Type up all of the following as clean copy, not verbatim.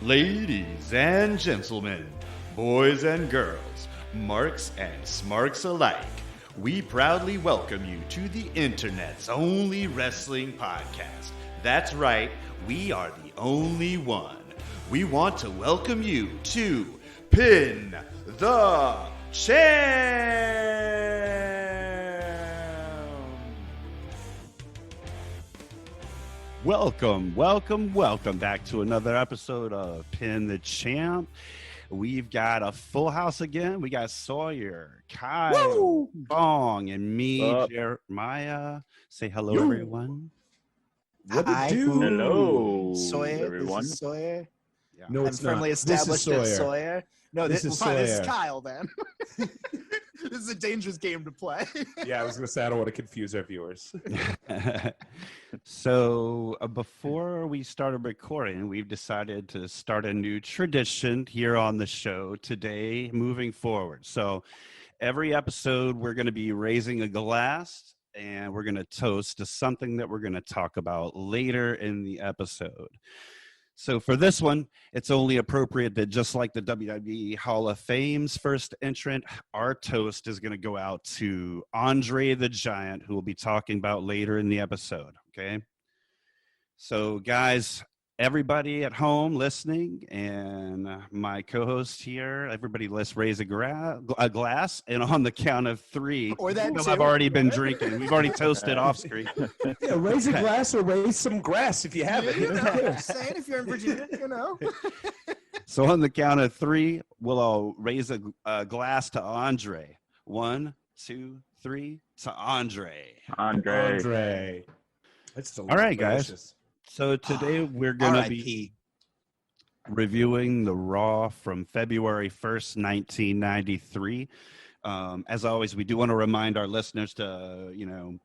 Ladies and gentlemen, boys and girls, marks and smarks alike, we proudly welcome you to the internet's only wrestling podcast. That's right, we are the only one. We want to welcome you to Pin the Champ! Welcome back to another episode of Pin the Champ. We've got a full house again. We got Sawyer, Kyle, Bong, and me, Jeremiah. Say hello, everyone. Hi. Hello, Sawyer. everyone. This is Sawyer. Yeah. No, it's I'm firmly not. established This as is Sawyer. Sawyer. No, This is Sawyer. This is Kyle, then. This is a dangerous game to play. Yeah, I was going to say, I don't want to confuse our viewers. So before we started recording, we've decided to start a new tradition here on the show today moving forward. So every episode, we're going to be raising a glass and we're going to toast to something that we're going to talk about later in the episode. So for this one, it's only appropriate that just like the WWE Hall of Fame's first entrant, our toast is going to go out to Andre the Giant, who we'll be talking about later in the episode, okay? So guys, everybody at home listening and my co-host here, everybody let's raise a glass, and on the count of three, Or that I've already been drinking. We've already toasted off screen. Yeah, raise a glass or raise some grass if you have it. Just saying, if you're in Virginia, you know. So on the count of three, we'll all raise a glass to Andre. 1, 2, 3, to Andre. Andre. That's All right, guys. delicious. So today we're going to be reviewing the Raw from February 1st, 1993. As always, we do want to remind our listeners to,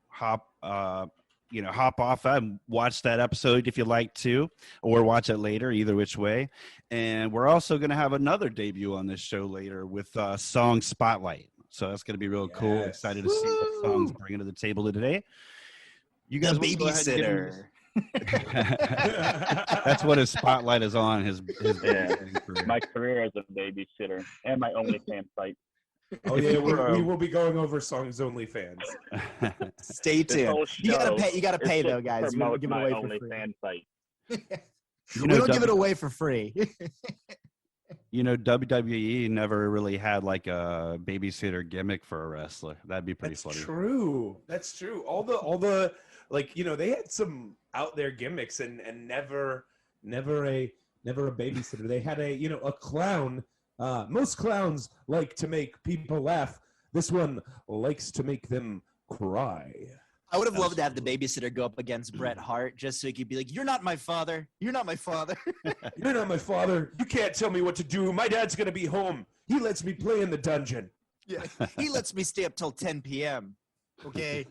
hop off and watch that episode if you like to, or watch it later, either which way. And we're also going to have another debut on this show later with Song Spotlight. So that's going to be real cool. Excited to see what songs bringing to the table today. You guys, the babysitter. That's what his spotlight is on. His My career as a babysitter and my OnlyFans site. Oh yeah, we will be going over songs only fans. Stay tuned. You gotta pay though, guys. We don't give it away for free. OnlyFans site. We don't give it away for free. WWE never really had like a babysitter gimmick for a wrestler. That'd be pretty funny. That's true. All the they had some out there gimmicks and never a babysitter. They had a clown. Most clowns like to make people laugh. This one likes to make them cry. I would have loved to have the babysitter go up against Bret Hart just so he could be like, "You're not my father. You're not my father. You're not my father. You can't tell me what to do. My dad's gonna be home. He lets me play in the dungeon. Yeah, he lets me stay up till 10 p.m. Okay."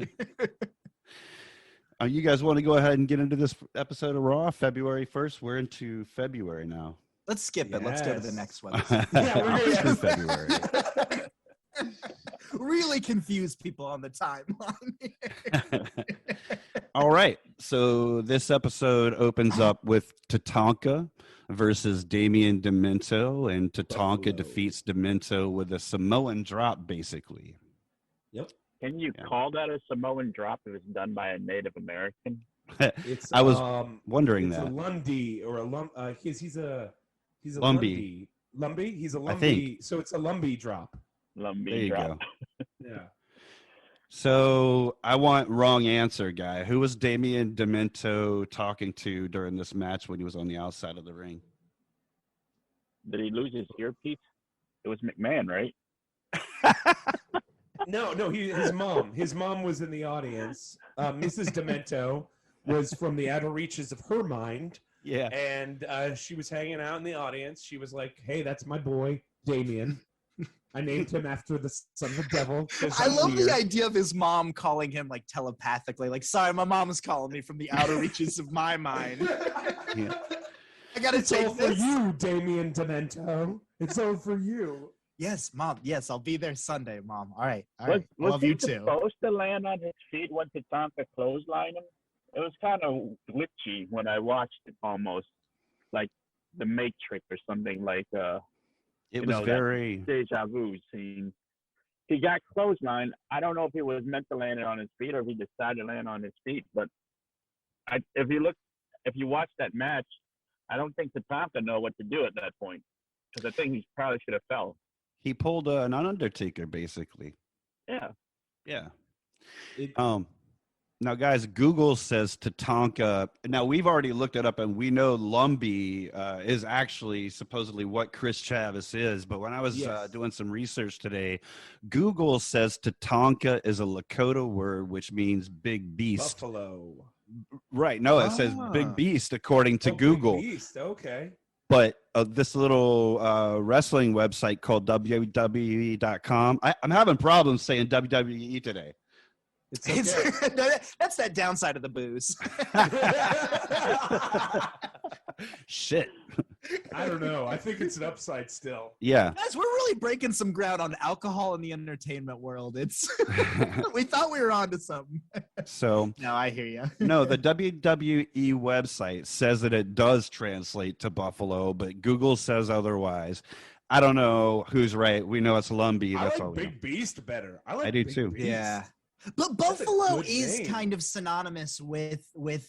You guys want to go ahead and get into this episode of Raw, February 1st? We're into February now. Let's skip it. Let's go to the next one. We're into February. Really confuse people on the timeline. All right. So this episode opens up with Tatanka versus Damian Demento, and Tatanka defeats Demento with a Samoan drop, basically. Yep. Can you call that a Samoan drop if it's done by a Native American? I was wondering it's that. A Lundy or a he's a Lumbee. Lumbee? He's a Lumbee. I think. So it's a Lumbee drop. Lumbee there you drop. go. Yeah. So I want wrong answer, guy. Who was Damian Demento talking to during this match when he was on the outside of the ring? Did he lose his earpiece? It was McMahon, right? No, his mom. His mom was in the audience. Mrs. Demento was from the outer reaches of her mind. Yeah. And she was hanging out in the audience. She was like, "Hey, that's my boy, Damien. I named him after the son of the devil." I love the idea of his mom calling him like telepathically, like, "Sorry, my mom's calling me from the outer reaches of my mind." Yeah. I gotta take all this. for you, Damien Demento. It's all for you. Yes, Mom. Yes, I'll be there Sunday, Mom. All right. All Was right. I love he you too. supposed to land on his feet when Tatanka clotheslined him? It was kind of glitchy when I watched it almost. Like the Matrix or something like It you was know, that very. deja vu scene. He got clothesline. I don't know if he was meant to land it on his feet or if he decided to land on his feet. But if you watch that match, I don't think Tatanka know what to do at that point because I think he probably should have fell. He pulled an Undertaker, basically. Yeah. Yeah. It, Now, guys, Google says Tatanka. Now, we've already looked it up, and we know Lumbee is actually supposedly what Chris Chavis is. But when I was Yes. doing some research today, Google says Tatanka is a Lakota word, which means big beast. Buffalo. Right. No, it says Ah. big beast according to Oh, Big Google. Beast. Okay. But this little wrestling website called WWE.com, I'm having problems saying WWE today. It's okay. That's that downside of the booze. Shit. I don't know. I think it's an upside still. Yeah. Guys, we're really breaking some ground on alcohol in the entertainment world. It's we thought we were onto something. So, No, I hear you. no, the WWE website says that it does translate to Buffalo, but Google says otherwise. I don't know who's right. We know it's Lumbee. I That's like all we know. Big Beast better. I like I do Big too. Beast. Yeah. But That's a Buffalo good is name. kind of synonymous with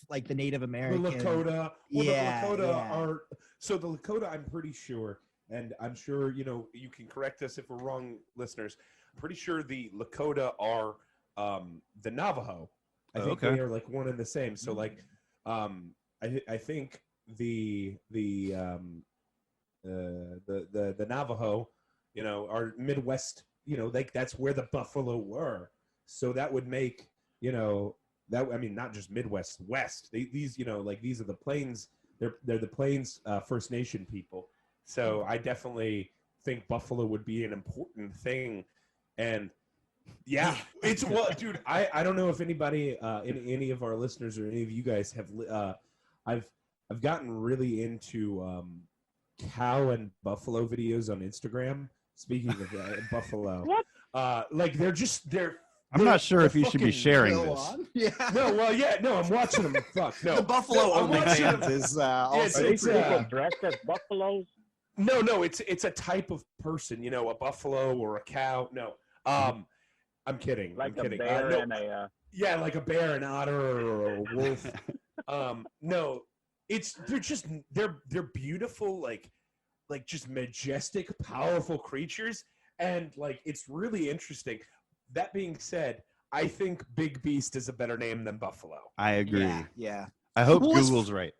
like the Native The American. Lakota. Well, Yeah, the Lakota yeah. are. So the Lakota, I'm pretty sure, and I'm sure you can correct us if we're wrong, listeners. I'm pretty sure the Lakota are the Navajo. I think Okay. they are like one and the same. So like, I think the Navajo, are Midwest. Like that's where the Buffalo were. So that would make not just Midwest, West. These are the Plains. They're the Plains First Nation people. So I definitely think Buffalo would be an important thing. And yeah, it's dude. I don't know if anybody, any of our listeners or any of you guys have. I've gotten really into cow and buffalo videos on Instagram. Speaking of Buffalo, What? They're. I'm not sure if you should be fucking sharing Go this. on. Yeah. No, well, yeah, no, I'm watching them. Fuck, no. The Buffalo No, I'm watching OnlyFans them. is Are also these it's, people uh, dressed as buffaloes? No, it's a type of person, a buffalo or a cow. No, I'm kidding. Like I'm a kidding. bear No, and a yeah, like a bear, an otter, or a wolf. No, they're beautiful, like just majestic, powerful creatures, and like it's really interesting. That being said, I think Big Beast is a better name than Buffalo. I agree. Yeah. I hope Well, it's- Google's right.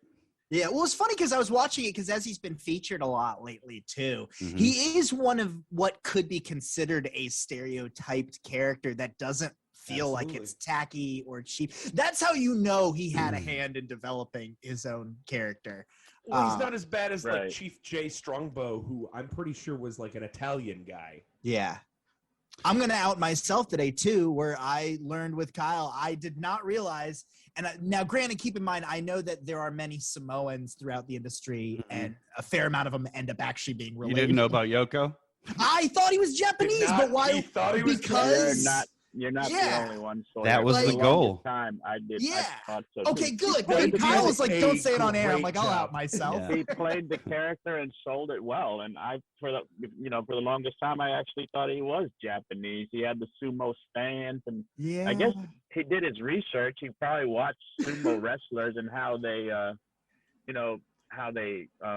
Yeah, well, it's funny because I was watching it because as he's been featured a lot lately too, Mhm. he is one of what could be considered a stereotyped character that doesn't feel like Absolutely. it's tacky or cheap. That's how you know he had a Mm. hand in developing his own character. Well, he's not as bad as like right. Chief J Strongbow, who I'm pretty sure was like an Italian guy. Yeah. I'm going to out myself today too, where I learned with Kyle. I did not realize, now granted, keep in mind, I know that there are many Samoans throughout the industry, Mhm. and a fair amount of them end up actually being You related. didn't know about Yoko? I thought he was Japanese, Did not- but why? he thought he was Because You're not Yeah. the only one. So That was the for goal. longest Time I did. Yeah. I thought so okay, too. good. played Good. the Kyle was music like, "Don't a say it on air." I'm great like, "I'll out job. myself." Yeah. He played the character and sold it well, and for the longest time I actually thought he was Japanese. He had the sumo stance, and Yeah. I guess he did his research. He probably watched sumo wrestlers and how they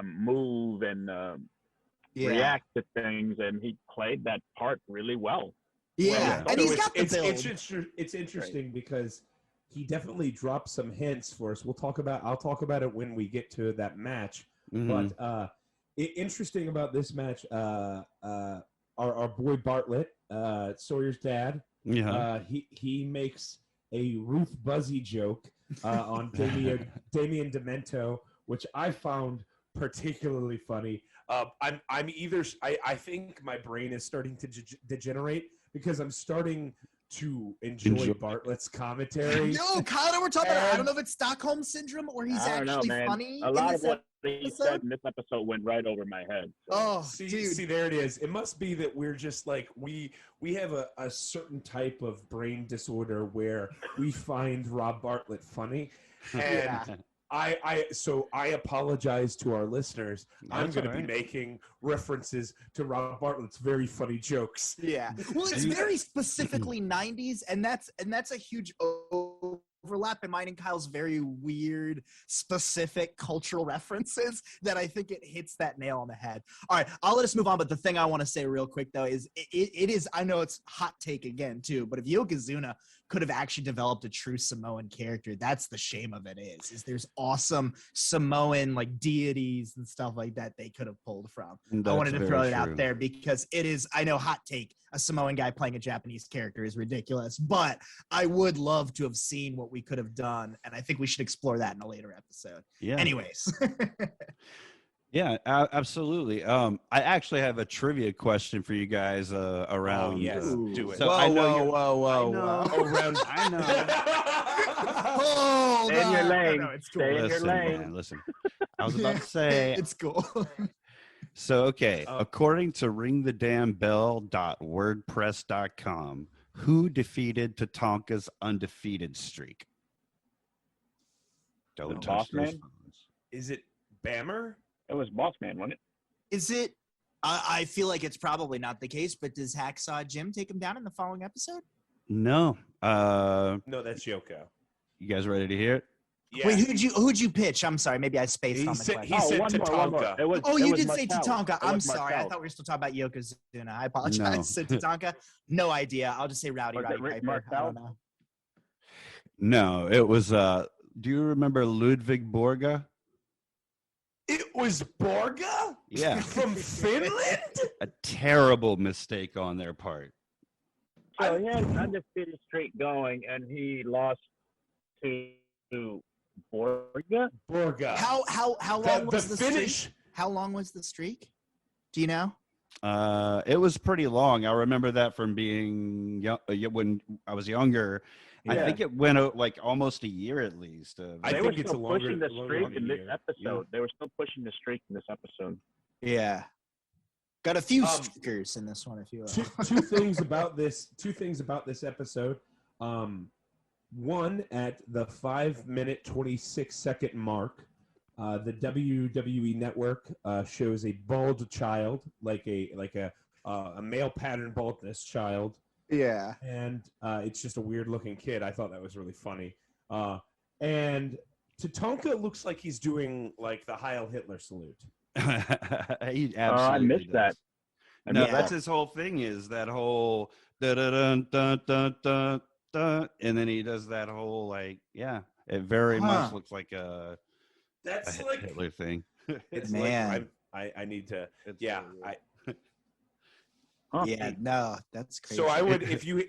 move and react to things, and he played that part really well. Yeah, and So he's got the build. it's interesting because he definitely dropped some hints for us. I'll talk about it when we get to that match. Mhm. But interesting about this match, our boy Bartlett, Sawyer's dad, Yeah. he makes a Ruth Buzzy joke on Damien Demento, which I found particularly funny. I think my brain is starting to degenerate because I'm starting to enjoy Bartlett's commentary. No, Kyle and I were talking about. I don't And- know if it's Stockholm syndrome or he's I don't know, actually man. funny. A in lot this of what he episode. said in this episode went right over my head. So. Oh, See, dude. there it is. It must be that we're just like we have a certain type of brain disorder where we find Rob Bartlett funny, and Yeah. So I apologize to our listeners. I'm That's going to all be right. making references to Rob Bartlett's very funny jokes. Yeah. Well, it's very specifically 90s, and that's a huge overlap in mine and Kyle's very weird, specific cultural references that I think it hits that nail on the head. All right, I'll let us move on, but the thing I want to say real quick, though, is it is, I know it's hot take again, too, but if Yokozuna could have actually developed a true Samoan character, that's the shame of it is there's awesome Samoan, like, deities and stuff like that they could have pulled from. I wanted to throw it out there because it is, I know, hot take, a Samoan guy playing a Japanese character is ridiculous, but I would love to have seen what we could have done, and I think we should explore that in a later episode. Yeah. Anyways. Yeah, absolutely. I actually have a trivia question for you guys around. Oh, yes. Do it. So I know whoa. Around, I know. Hold Stay in your on. lane. No, it's cool. Stay in your Listen, lane. man, listen. I was about to say. It's cool. So, okay. According to ringthedamnbell.wordpress.com, who defeated Tatanka's undefeated streak? Don't The touch Boss those Man? phones. is it Bammer? It was Boss Man, wasn't it? Is it? I feel like it's probably not the case, but does Hacksaw Jim take him down in the following episode? No. No, that's Yoko. You guys ready to hear it? Yeah. Wait, who'd you pitch? I'm sorry, maybe I spaced He on the said- question. He said one more. Tatanka. It was, Oh, it you was did say Martel. Tatanka. It I'm was sorry. I Martel. thought we were still talking about Yokozuna. I apologize. No. Said Tatanka. No idea. I'll just say Rowdy Was it Roddy Rick Piper. I don't Martel? know. No, it was do you remember Ludwig Borga? It was Borga? Yeah. From Finland? A terrible mistake on their part. So he had an undefeated streak going, and he lost to Borga. Borga. How long was the finish? streak? How long was the streak? Do you know? It was pretty long. I remember that from being young, when I was younger. I Yeah. think it went like almost a year at least. I They think were it's still a longer- pushing the longer streak than a in this year. episode. They were still pushing the streak in this episode. Yeah. Got a few Um, streakers in this one, if you will. two things about this. Two things about this episode. One, at the 5-minute 26-second mark, the WWE Network shows a bald child, like a male pattern baldness child, Yeah. and it's just a weird looking kid. I thought that was really funny. And Tatanka looks like he's doing like the Heil Hitler salute. He absolutely I missed that. does. No, Yeah. that's his whole thing. Is that whole da da dun dun dun dun dun, and then he does that whole like, yeah, it very much looks like a That's Hitler thing. it's Man. like I need to. It's Yeah, so weird. Huh. Yeah, no, that's crazy. So I would, if you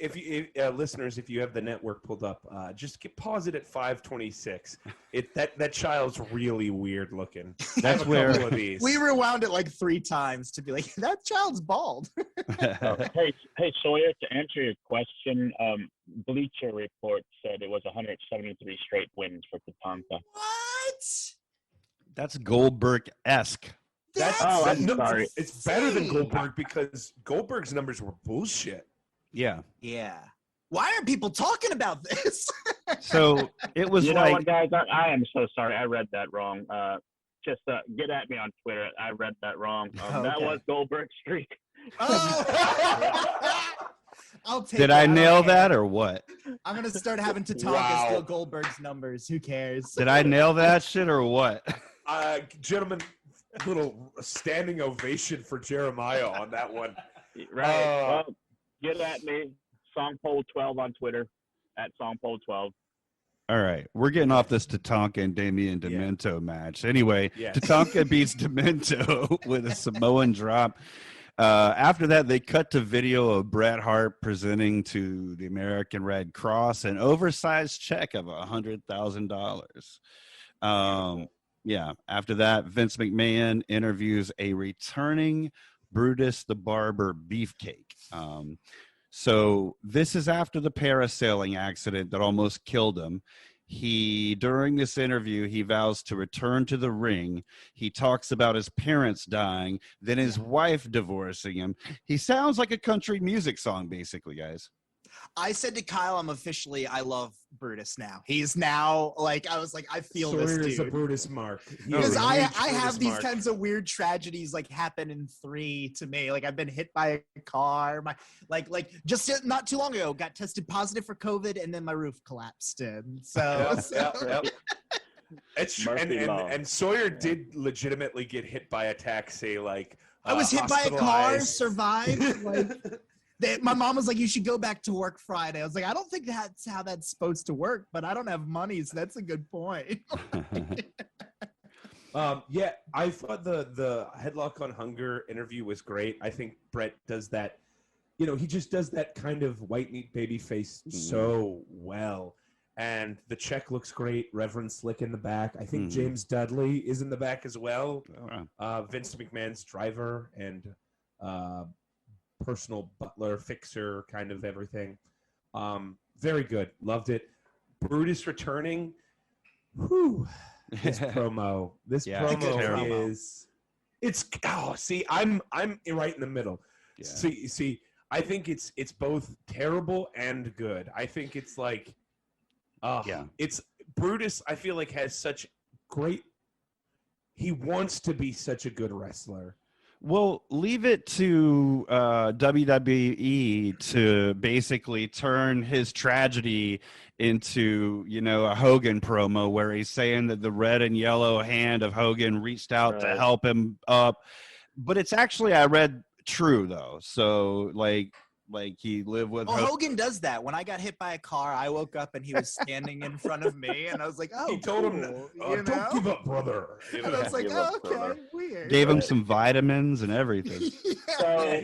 listeners, if you have the network pulled up, just pause it at 5:26. That child's really weird looking. I have That's a where couple of these. we rewound it like 3 times to be like, that child's bald. Hey, Sawyer, to answer your question, Bleacher Report said it was 173 straight wins for Tatanka. What? That's Goldberg-esque. Oh, I'm sorry. It's better than insane. Goldberg because Goldberg's numbers were bullshit. Yeah. Yeah. Why aren't people talking about this? So it was You know like what, guys? I am so sorry. I read that wrong. Just get at me on Twitter. I read that wrong. That Okay. was Goldberg's streak. Oh. I'll take did it. I don't nail care. that or what? I'm gonna start having Tatanka Wow. steal Goldberg's numbers. Who cares? Did I nail that shit or what? Gentlemen, little standing ovation for Jeremiah on that one. Right. Well, get at me. Songpole12 on Twitter at Songpole12. All right, we're getting off this Tatanka and Damian Yeah. Demento match. Anyway, Yeah. Tatanka beats Demento with a Samoan drop. After that, they cut to video of Bret Hart presenting to the American Red Cross an oversized check of $100,000. Yeah. After that, Vince McMahon interviews a returning Brutus the Barber Beefcake. So this is after the parasailing accident that almost killed him. During this interview, he vows to return to the ring. He talks about his parents dying, then his wife divorcing him. He sounds like a country music song, basically, guys. I said to Kyle, I love Brutus now. He's now like, I was like, I feel Sawyer this is a dude. Brutus mark. He Because is a I huge have Brutus these mark. kinds of weird tragedies like happen in 3 to me. Like I've been hit by a car. My like just not too long ago got tested positive for COVID and then my roof collapsed. And so, Yep. It's true. Murphy Law. And Sawyer did legitimately get hit by a taxi, like I was hit by a car, hospitalized. survived. Like my mom was like, "You should go back to work Friday." I was like, "I don't think that's how that's supposed to work, but I don't have money, so that's a good point." Yeah, I thought the Headlock on Hunger interview was great. I think Brett does that. You know, he just does that kind of white meat baby face so well. And the check looks great. Reverend Slick in the back. I think James Dudley is in the back as well. Vince McMahon's driver and personal butler, fixer, kind of everything. Very good. Loved it. Brutus returning. Whew. This promo. This promo is. It's see, I'm right in the middle. Yeah. See, I think it's both terrible and good. I think it's like. It's Brutus. I feel like has such great. He wants to be such a good wrestler. Well, leave it to WWE to basically turn his tragedy into, a Hogan promo where he's saying that the red and yellow hand of Hogan reached out to help him up. But it's actually, I read, true though. So like he lived with Hogan does that. When I got hit by a car, I woke up and he was standing in front of me, and I was like, "Oh." He told him, "Don't give up, brother." And I was like, "Oh, okay, weird." Gave him some vitamins and everything. So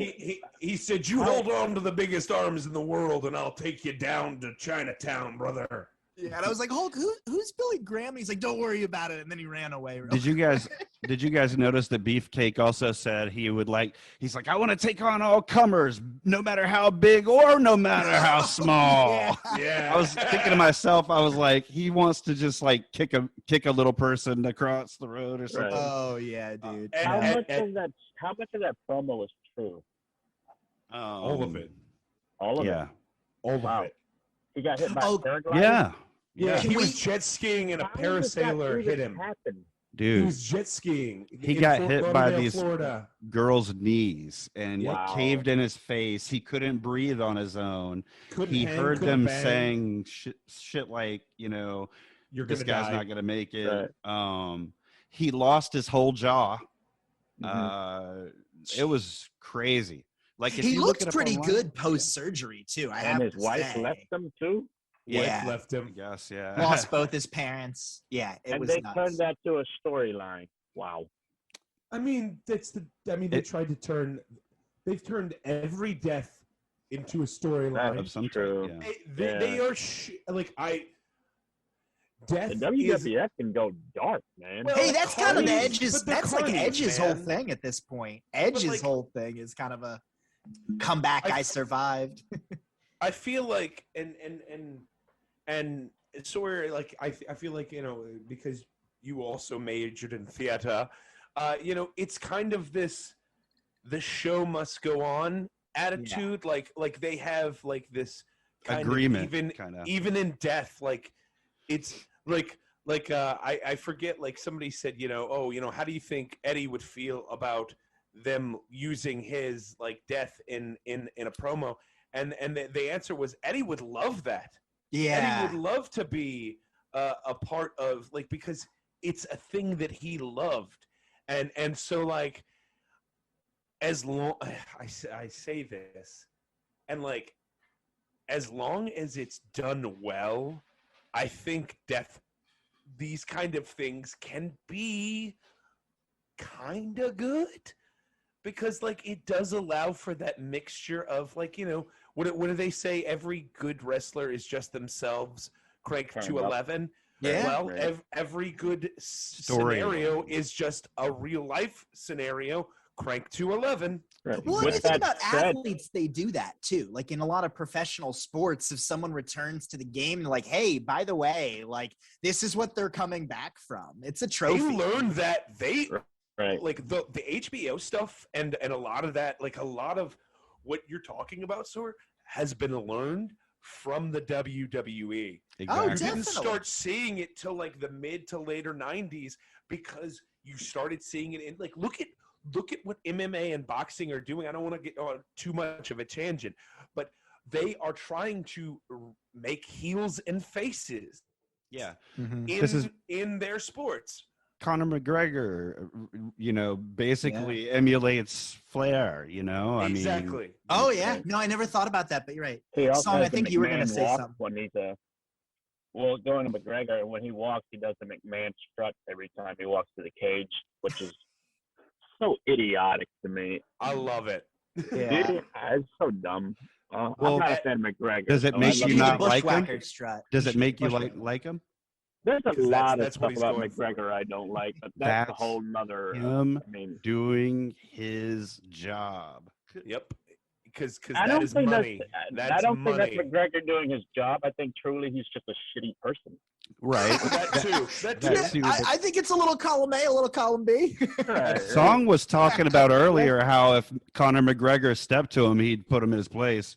he said, "You hold on to the biggest arms in the world, and I'll take you down to Chinatown, brother." Yeah, and I was like, "Hulk, who's Billy Graham?" And he's like, "Don't worry about it," and then he ran away. Did you guys notice that Beefcake also said he's like, "I want to take on all comers, no matter how big or no matter how small." Yeah. I was thinking to myself, I was like, he wants to just like kick a little person across the road or something. Right. Oh yeah, dude. How much of that promo was true? All of it. All of it. Yeah. All of it. He got hit by a paraglider. Yeah. Yeah, he was jet skiing and a parasailer hit him. Dude, he was jet skiing. He got hit by these Florida. girls' knees and Wow. it caved in his face. He couldn't breathe on his own. He heard them saying shit like, this guy's not gonna make it. Right. He lost his whole jaw. Mm-hmm. It was crazy. Like if he you looked look it up pretty online, good post surgery too. And his wife left him too. Yeah, Wife left him. Yes, yeah. lost both his parents. Yeah, it was they nuts. turned that to a storyline. Wow. I mean, they tried to turn. They've turned every death into a storyline of some true. type, They are death. The WWF can go dark, man. Well, Hey, that's kind of Carnage, Edge's. but the That's like Carnage, Edge's man. whole thing at this point. Edge's whole thing is kind of a comeback. I survived. I feel like, and Sawyer, like I feel like because you also majored in theater, it's kind of this, the show must go on attitude. Yeah. Like they have like this kind agreement, of even in death, like it's like I forget, like somebody said, how do you think Eddie would feel about them using his like death in a promo? And the answer was Eddie would love that. Yeah, Eddie would love to be a part of, like, because it's a thing that he loved, and so like as long I say this, and like as long as it's done well, I think these kind of things can be kind of good. Because like it does allow for that mixture of like, what do they say? Every good wrestler is just themselves cranked to 11. Yeah. Well, every good scenario is just a real life scenario cranked to 11. Right. Well, if you think about athletes, they do that too. Like in a lot of professional sports, if someone returns to the game, they're like, hey, by the way, like this is what they're coming back from. it's a trophy. They learned that Right. like the HBO stuff and a lot of that, like a lot of what you're talking about, Sir, has been learned from the WWE. Oh, You Exactly. didn't definitely. start seeing it till like the mid to later 90s because you started seeing it in like look at what MMA and boxing are doing. I don't want to get on too much of a tangent, but they are trying to make heels and faces Yeah. Mhm. in their sports. Conor McGregor, basically emulates Flair, I mean, Exactly. Oh yeah, no, I never thought about that, but you're right. He also Song, has I the think you were gonna McMahon say walk something. when he's going to McGregor. When he walks, he does the McMahon strut every time he walks to the cage, which is so idiotic to me. I love it. Yeah. It's so dumb. Well, I'm not a fan of McGregor. does it so make I He love you should do the not like him? bushwhacker strut. Does He it should make do you the bushwhacker. like him? There's a 'Cause lot of that's what stuff he's about going for. McGregor I don't like, but that's a That's whole nother. him I mean, doing his job. Yep. Because I that don't is think money. that's. That's I don't money. think that's McGregor doing his job. I think truly he's just a shitty person. Right. That too. That too. That too, I, but- I think it's a little column A, a little column B. Right. Song was talking about earlier how if Conor McGregor stepped to him, he'd put him in his place.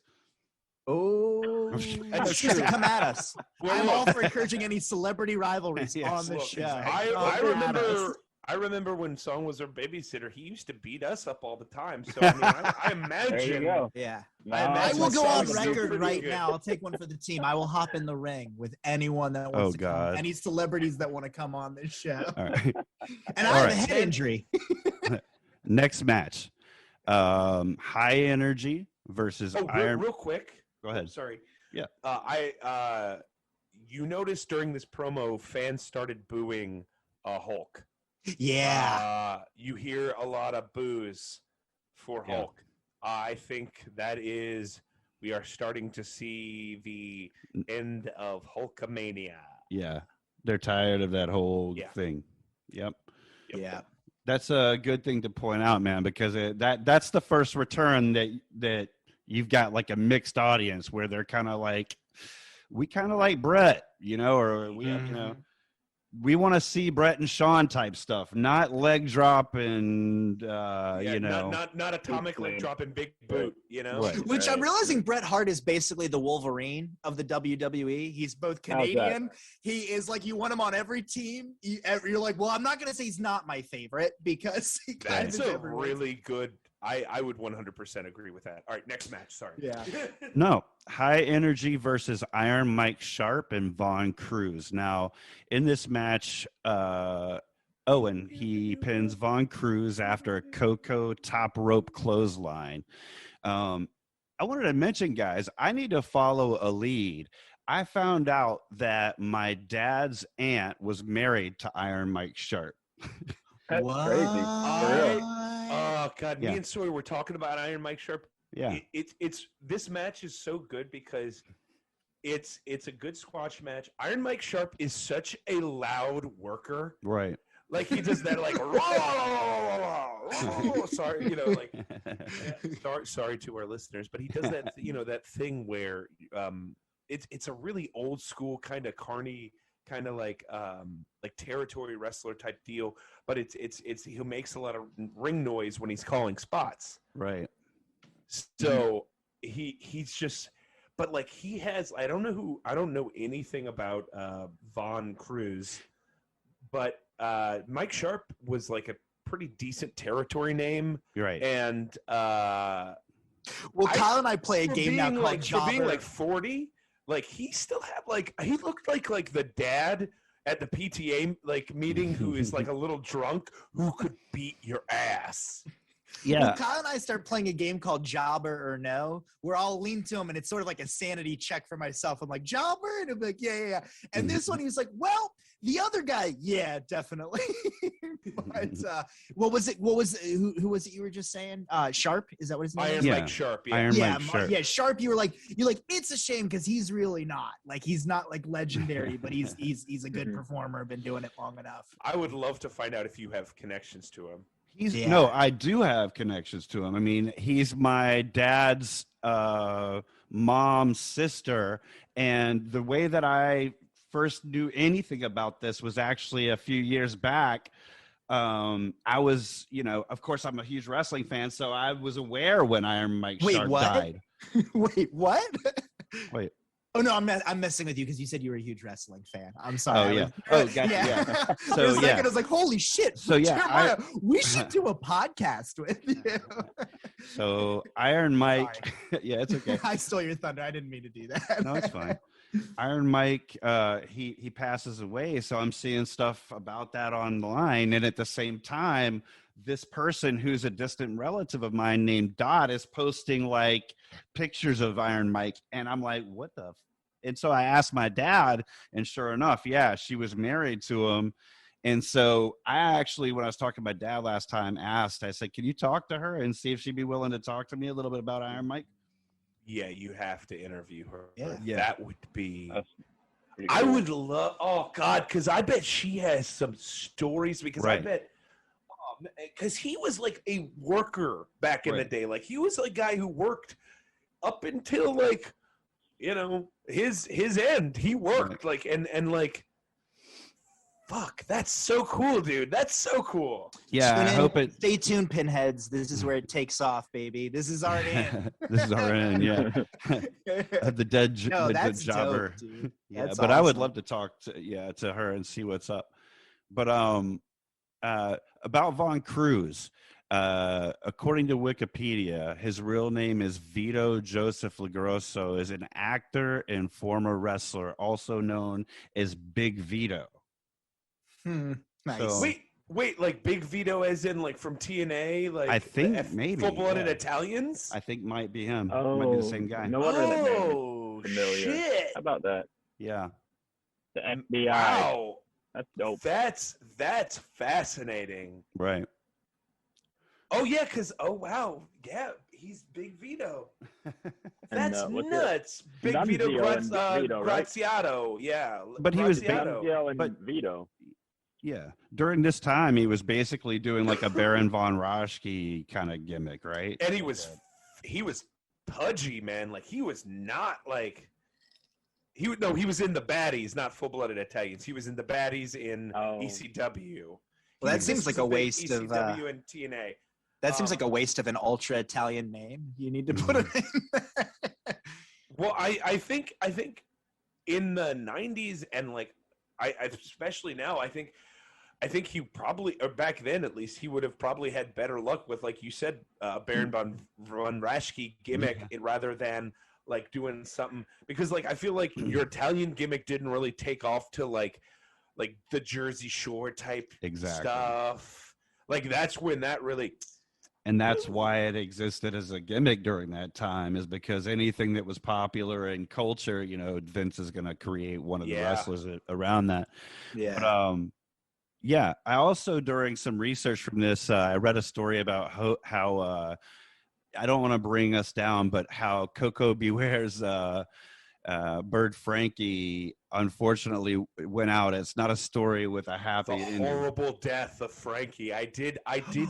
Oh, That's choose to true. come at us. Well, I'm look, all for encouraging any celebrity rivalries Yes, on the look, show. exactly. I Come at us. remember when Song was our babysitter. He used to beat us up all the time. So I mean, I imagine. There you go. Yeah. No, I imagine will go on Song's doing record pretty right good. now. I'll take one for the team. I will hop in the ring with anyone that wants Oh, to God. come. Any celebrities that want to come on this show. All right. And I All have right. a head injury. Next match. High Energy versus Oh, Iron. real quick. Go ahead. Sorry. Yeah. You noticed during this promo, fans started booing Hulk. Yeah. You hear a lot of boos for Yeah. Hulk. I think that is we are starting to see the end of Hulkamania. Yeah. They're tired of that whole Yeah. thing. Yep. Yeah. That's a good thing to point out, man, because that's the first return that you've got like a mixed audience where they're kind of like, we kind of like Brett, or we, we want to see Brett and Sean type stuff, not leg drop and Yeah, not atomic leg Clean. drop and big boot, Right. Which I'm realizing Bret Hart is basically the Wolverine of the WWE. He's both How's that? Canadian. He is like, you want him on every team. You're like, well, I'm not going to say he's not my favorite because he kind That's of is a everyone's. really good. I would 100% agree with that. All right, next match. Sorry. Yeah. No, High Energy versus Iron Mike Sharp and Von Cruz. Now, in this match, Owen, he pins Von Cruz after a Coco top rope clothesline. I wanted to mention, guys, I need to follow a lead. I found out that my dad's aunt was married to Iron Mike Sharp. That's What? crazy. For real. Oh God, Yeah. me and Sawyer were talking about Iron Mike Sharp. Yeah. It's this match is so good because it's a good squash match. Iron Mike Sharp is such a loud worker. Right. Like he does that like sorry, sorry to our listeners, but he does that that thing where it's a really old school kind of carny kind of like territory wrestler type deal, but it's he makes a lot of ring noise when he's calling spots. Right. So he's just, but like he has, I don't know anything about Von Cruz, but Mike Sharp was like a pretty decent territory name, You're right. and Well, Kyle and I play a for game now being called like for being Jobber. like 40, like he still had like he looked like the dad at the PTA like meeting who is like a little drunk who could beat your ass. Yeah. Well, Kyle and I start playing a game called Jobber or No, where I'll lean to him and it's sort of like a sanity check for myself. I'm like, Jobber? And I'm like, yeah. And this one, he was like, well, the other guy, yeah, definitely. But what was it? Who was it you were just saying? Sharp? Is that what his name is? Iron Yeah. Mike Sharp. Yeah. Iron Yeah, Mike Sharp. yeah, Sharp. You're like, it's a shame because he's really not. Like, he's not like legendary, but he's a good performer. Been doing it long enough. I would love to find out if you have connections to him. Yeah. No, I do have connections to him. I mean, he's my dad's mom's sister, and the way that I first knew anything about this was actually a few years back. I was, of course, I'm a huge wrestling fan, so I was aware when Iron Mike Wait, Sharp what? died. Wait, what? Wait. Oh no, I'm messing with you because you said you were a huge wrestling fan. I'm sorry. Oh, yeah. Oh, gotcha, yeah. For So, a second, yeah. I was like, "Holy shit!" So, yeah, Jeremiah, we should do a podcast with you. So Iron Mike, yeah, it's okay. I stole your thunder. I didn't mean to do that. No, it's fine. Iron Mike, he passes away, so I'm seeing stuff about that online, and at the same time, this person who's a distant relative of mine named Dot is posting like pictures of Iron Mike, and I'm like, what the? And so I asked my dad, and sure enough, yeah, she was married to him. And so I actually, when I was talking to my dad last time, asked, I said, can you talk to her and see if she'd be willing to talk to me a little bit about Iron Mike? Yeah, you have to interview her. Yeah. That would be. That's pretty I cool. would love. Oh God, because I bet she has some stories. Because I Right. bet, because he was like a worker back in the Right. day. Like he was a guy who worked up until like, his end. He worked like and like. Fuck, that's so cool, dude. That's so cool. Yeah, Tune I in. hope it. Stay tuned, pinheads. This is where it takes off, baby. This is our end. This is our end, yeah. The dead, No, the dead that's jobber. dope, dude. Yeah, That's but I would awesome. love to talk to her and see what's up. But about Von Cruz, according to Wikipedia, his real name is Vito Joseph Lagrosso, is an actor and former wrestler, also known as Big Vito. Nice. So- Wait, like Big Vito, as in like from TNA, like I think the maybe, full-blooded yeah. Italians. I think might be him. Oh, Might be the same guy. No wonder that name Oh is familiar. shit! How about that? Yeah. The FBI. Wow, That's dope. that's fascinating. Right. Oh yeah, he's Big Vito. And, That's what's it? nuts. Big Vito, Nunzio and Vito, right? Graziato, yeah. But he was big- Graziato. Nunzio and but- Vito. Yeah. During this time, he was basically doing like a Baron von Raschke kind of gimmick, right? And he was pudgy, man. Like he was not like he was in the baddies, not full-blooded Italians. He was in the baddies in Oh. ECW. Well, that He seems was like a big waste of. ECW and TNA. That seems like a waste of an ultra Italian name. You need to put it in. Well, I think in the 90s and like I especially now, I think he probably, or back then at least, he would have probably had better luck with, like you said, Baron von Raschke gimmick rather than like doing something, because like I feel like your Italian gimmick didn't really take off till like the Jersey Shore type Exactly. stuff. Like that's when that really. And that's why it existed as a gimmick during that time, is because anything that was popular in culture, Vince is going to create one of the wrestlers around that. Yeah. But yeah, I also, during some research from this, I read a story about how I don't want to bring us down, but how Coco Beware's Bird Frankie unfortunately went out. It's not a story with a happy The ending. horrible death of Frankie. I did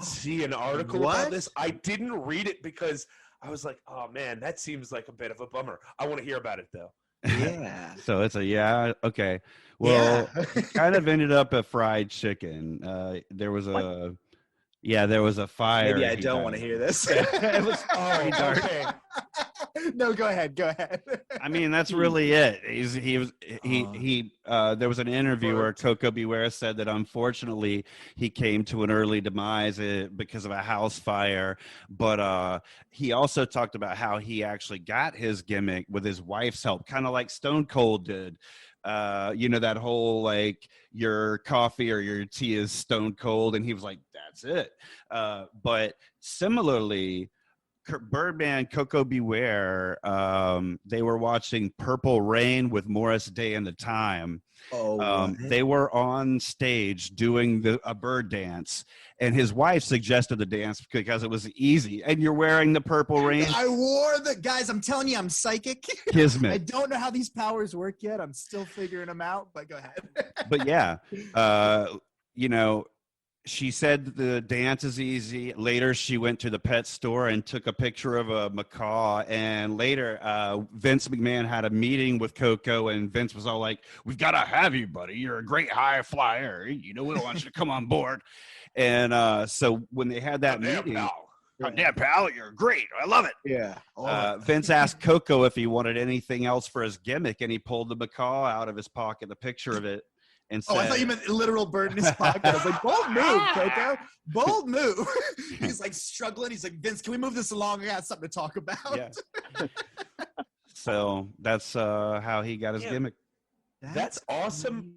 see an article What? about this. I didn't read it because I was like, oh man, that seems like a bit of a bummer. I want to hear about it though. Yeah. So it's okay. Well, it kind of ended up a fried chicken. There was a fire. Maybe I he don't died want to of. hear this. It was very dark. Okay. No, go ahead. Go ahead. I mean, that's really it. There was an interview where Coco Beware said that unfortunately he came to an early demise because of a house fire. But he also talked about how he actually got his gimmick with his wife's help, kind of like Stone Cold did. That whole like your coffee or your tea is stone cold, and he was like, that's it. But similarly, Birdman, Coco Beware, they were watching Purple Rain with Morris Day and the Time. They were on stage doing a bird dance, and his wife suggested the dance because it was easy. And you're wearing the Purple Rain. I wore the guys. I'm telling you, I'm psychic. I Kismet. don't know how these powers work yet. I'm still figuring them out. But go ahead. But yeah, she said the dance is easy. Later, she went to the pet store and took a picture of a macaw. And later, Vince McMahon had a meeting with Coco, and Vince was all like, "We've got to have you, buddy. You're a great high flyer. We want you to come on board." And so when they had that meeting, damn pal, you're great. I love it. Yeah. Vince asked Coco if he wanted anything else for his gimmick, and he pulled the macaw out of his pocket, a picture of it, and said, I thought you meant literal bird in his pocket. I was like, bold move, Coco. Bold move. He's like struggling. He's like, Vince, can we move this along? I got something to talk about. Yeah. So that's how he got his gimmick. That's awesome.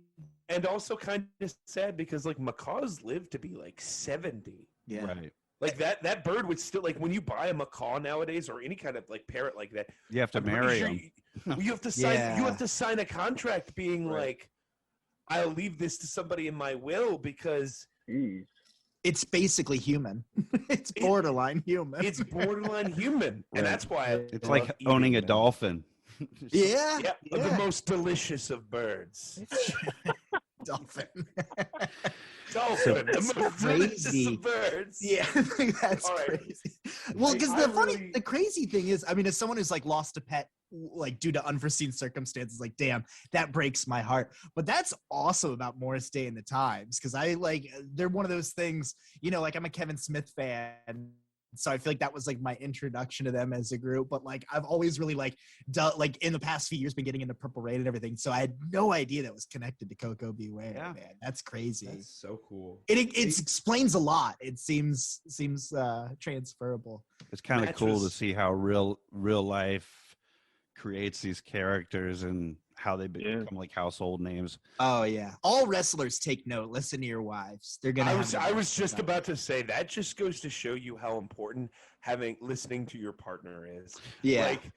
And also kind of sad because like macaws live to be like 70. Yeah. Right. Like that bird would still, like when you buy a macaw nowadays or any kind of like parrot like that, You have to marry him. You have to sign. Yeah. You have to sign a contract being like, "I'll leave this to somebody in my will," because It's basically human. It's borderline human. it's borderline human, and that's why It's like owning a dolphin. Yeah. the most delicious of birds. Dolphin. Dolphin, the most delicious crazy. of birds. Yeah, that's All right. crazy. Well, because I the crazy thing is, I mean, as someone who's like lost a pet, like due to unforeseen circumstances, like, damn, that breaks my heart. But that's awesome about Morris Day and the Times, because they're one of those things, like I'm a Kevin Smith fan. So I feel like that was like my introduction to them as a group. But like I've always really like in the past few years been getting into Purple Rain and everything. So I had no idea that was connected to Coco Beware. Yeah. Man, that's crazy. That's so cool. It explains a lot. It seems transferable. It's kind of cool to see how real life creates these characters and how they become like household names. Oh yeah, all wrestlers take note. Listen to your wives; they're gonna. I was just about to say that just goes to show you how important listening to your partner is. Yeah. Like,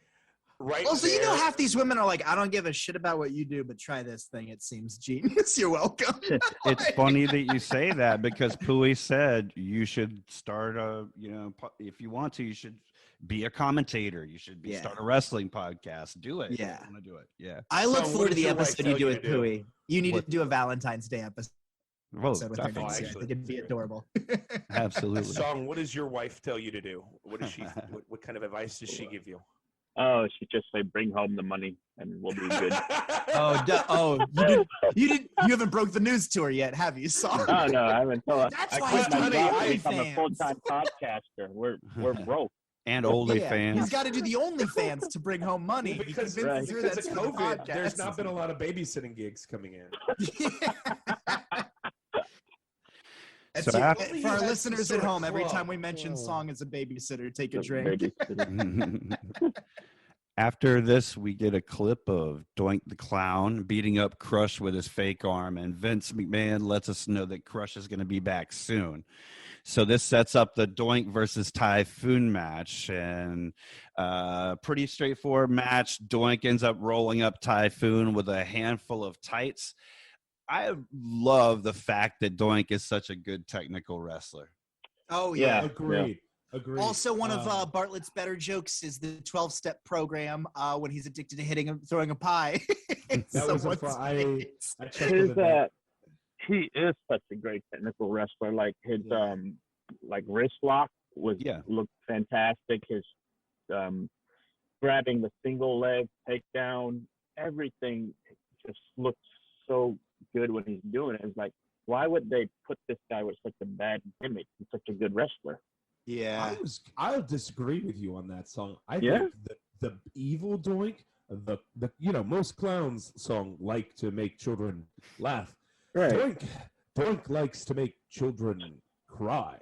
right. Also, there, half these women are like, I don't give a shit about what you do, but try this thing. It seems genius. You're welcome. It's funny that you say that because Pui said you should start if you want to, you should be a commentator. You should start a wrestling podcast. Do it. Yeah. You want to do it. Yeah. I look So forward what to does the your wife episode tell you do you with to do? Pui. You need to do a Valentine's Day episode Well, with her. definitely. I think it'd be adorable. Absolutely. Song, what does your wife tell you to do? What does she? what kind of advice does she give you? Oh, she just say, bring home the money and we'll be good. You haven't broke the news to her yet, have you? Sorry. No, I haven't told her. That's I why quit he's my doing job the to become a OnlyFans. full-time podcaster. We're broke. And OnlyFans. He's got to do the OnlyFans to bring home money. Well, because He convinces her because of that's for the COVID, podcast. there's not been a lot of babysitting gigs coming in. So For after, our That's listeners sort at of home, every club. time we mention Song as a babysitter, take a The drink. babysitter. after this, we get a clip of Doink the Clown beating up Crush with his fake arm, and Vince McMahon lets us know that Crush is going to be back soon. So this sets up the Doink versus Typhoon match, and pretty straightforward match. Doink ends up rolling up Typhoon with a handful of tights. I love the fact that Doink is such a good technical wrestler. Oh, yeah. Agreed. Also, one of Bartlett's better jokes is the 12-step program when he's addicted to throwing a pie. That was I checked His, that. he is such a great technical wrestler. Like his like wrist lock looked fantastic. His grabbing the single leg takedown, everything just looks so good when he's doing it. It's like, why would they put this guy with such a bad gimmick? He's such a good wrestler. Yeah. I'll disagree with you on that song. I think the evil Doink, the most clowns song like to make children laugh. Right. Doink likes to make children cry.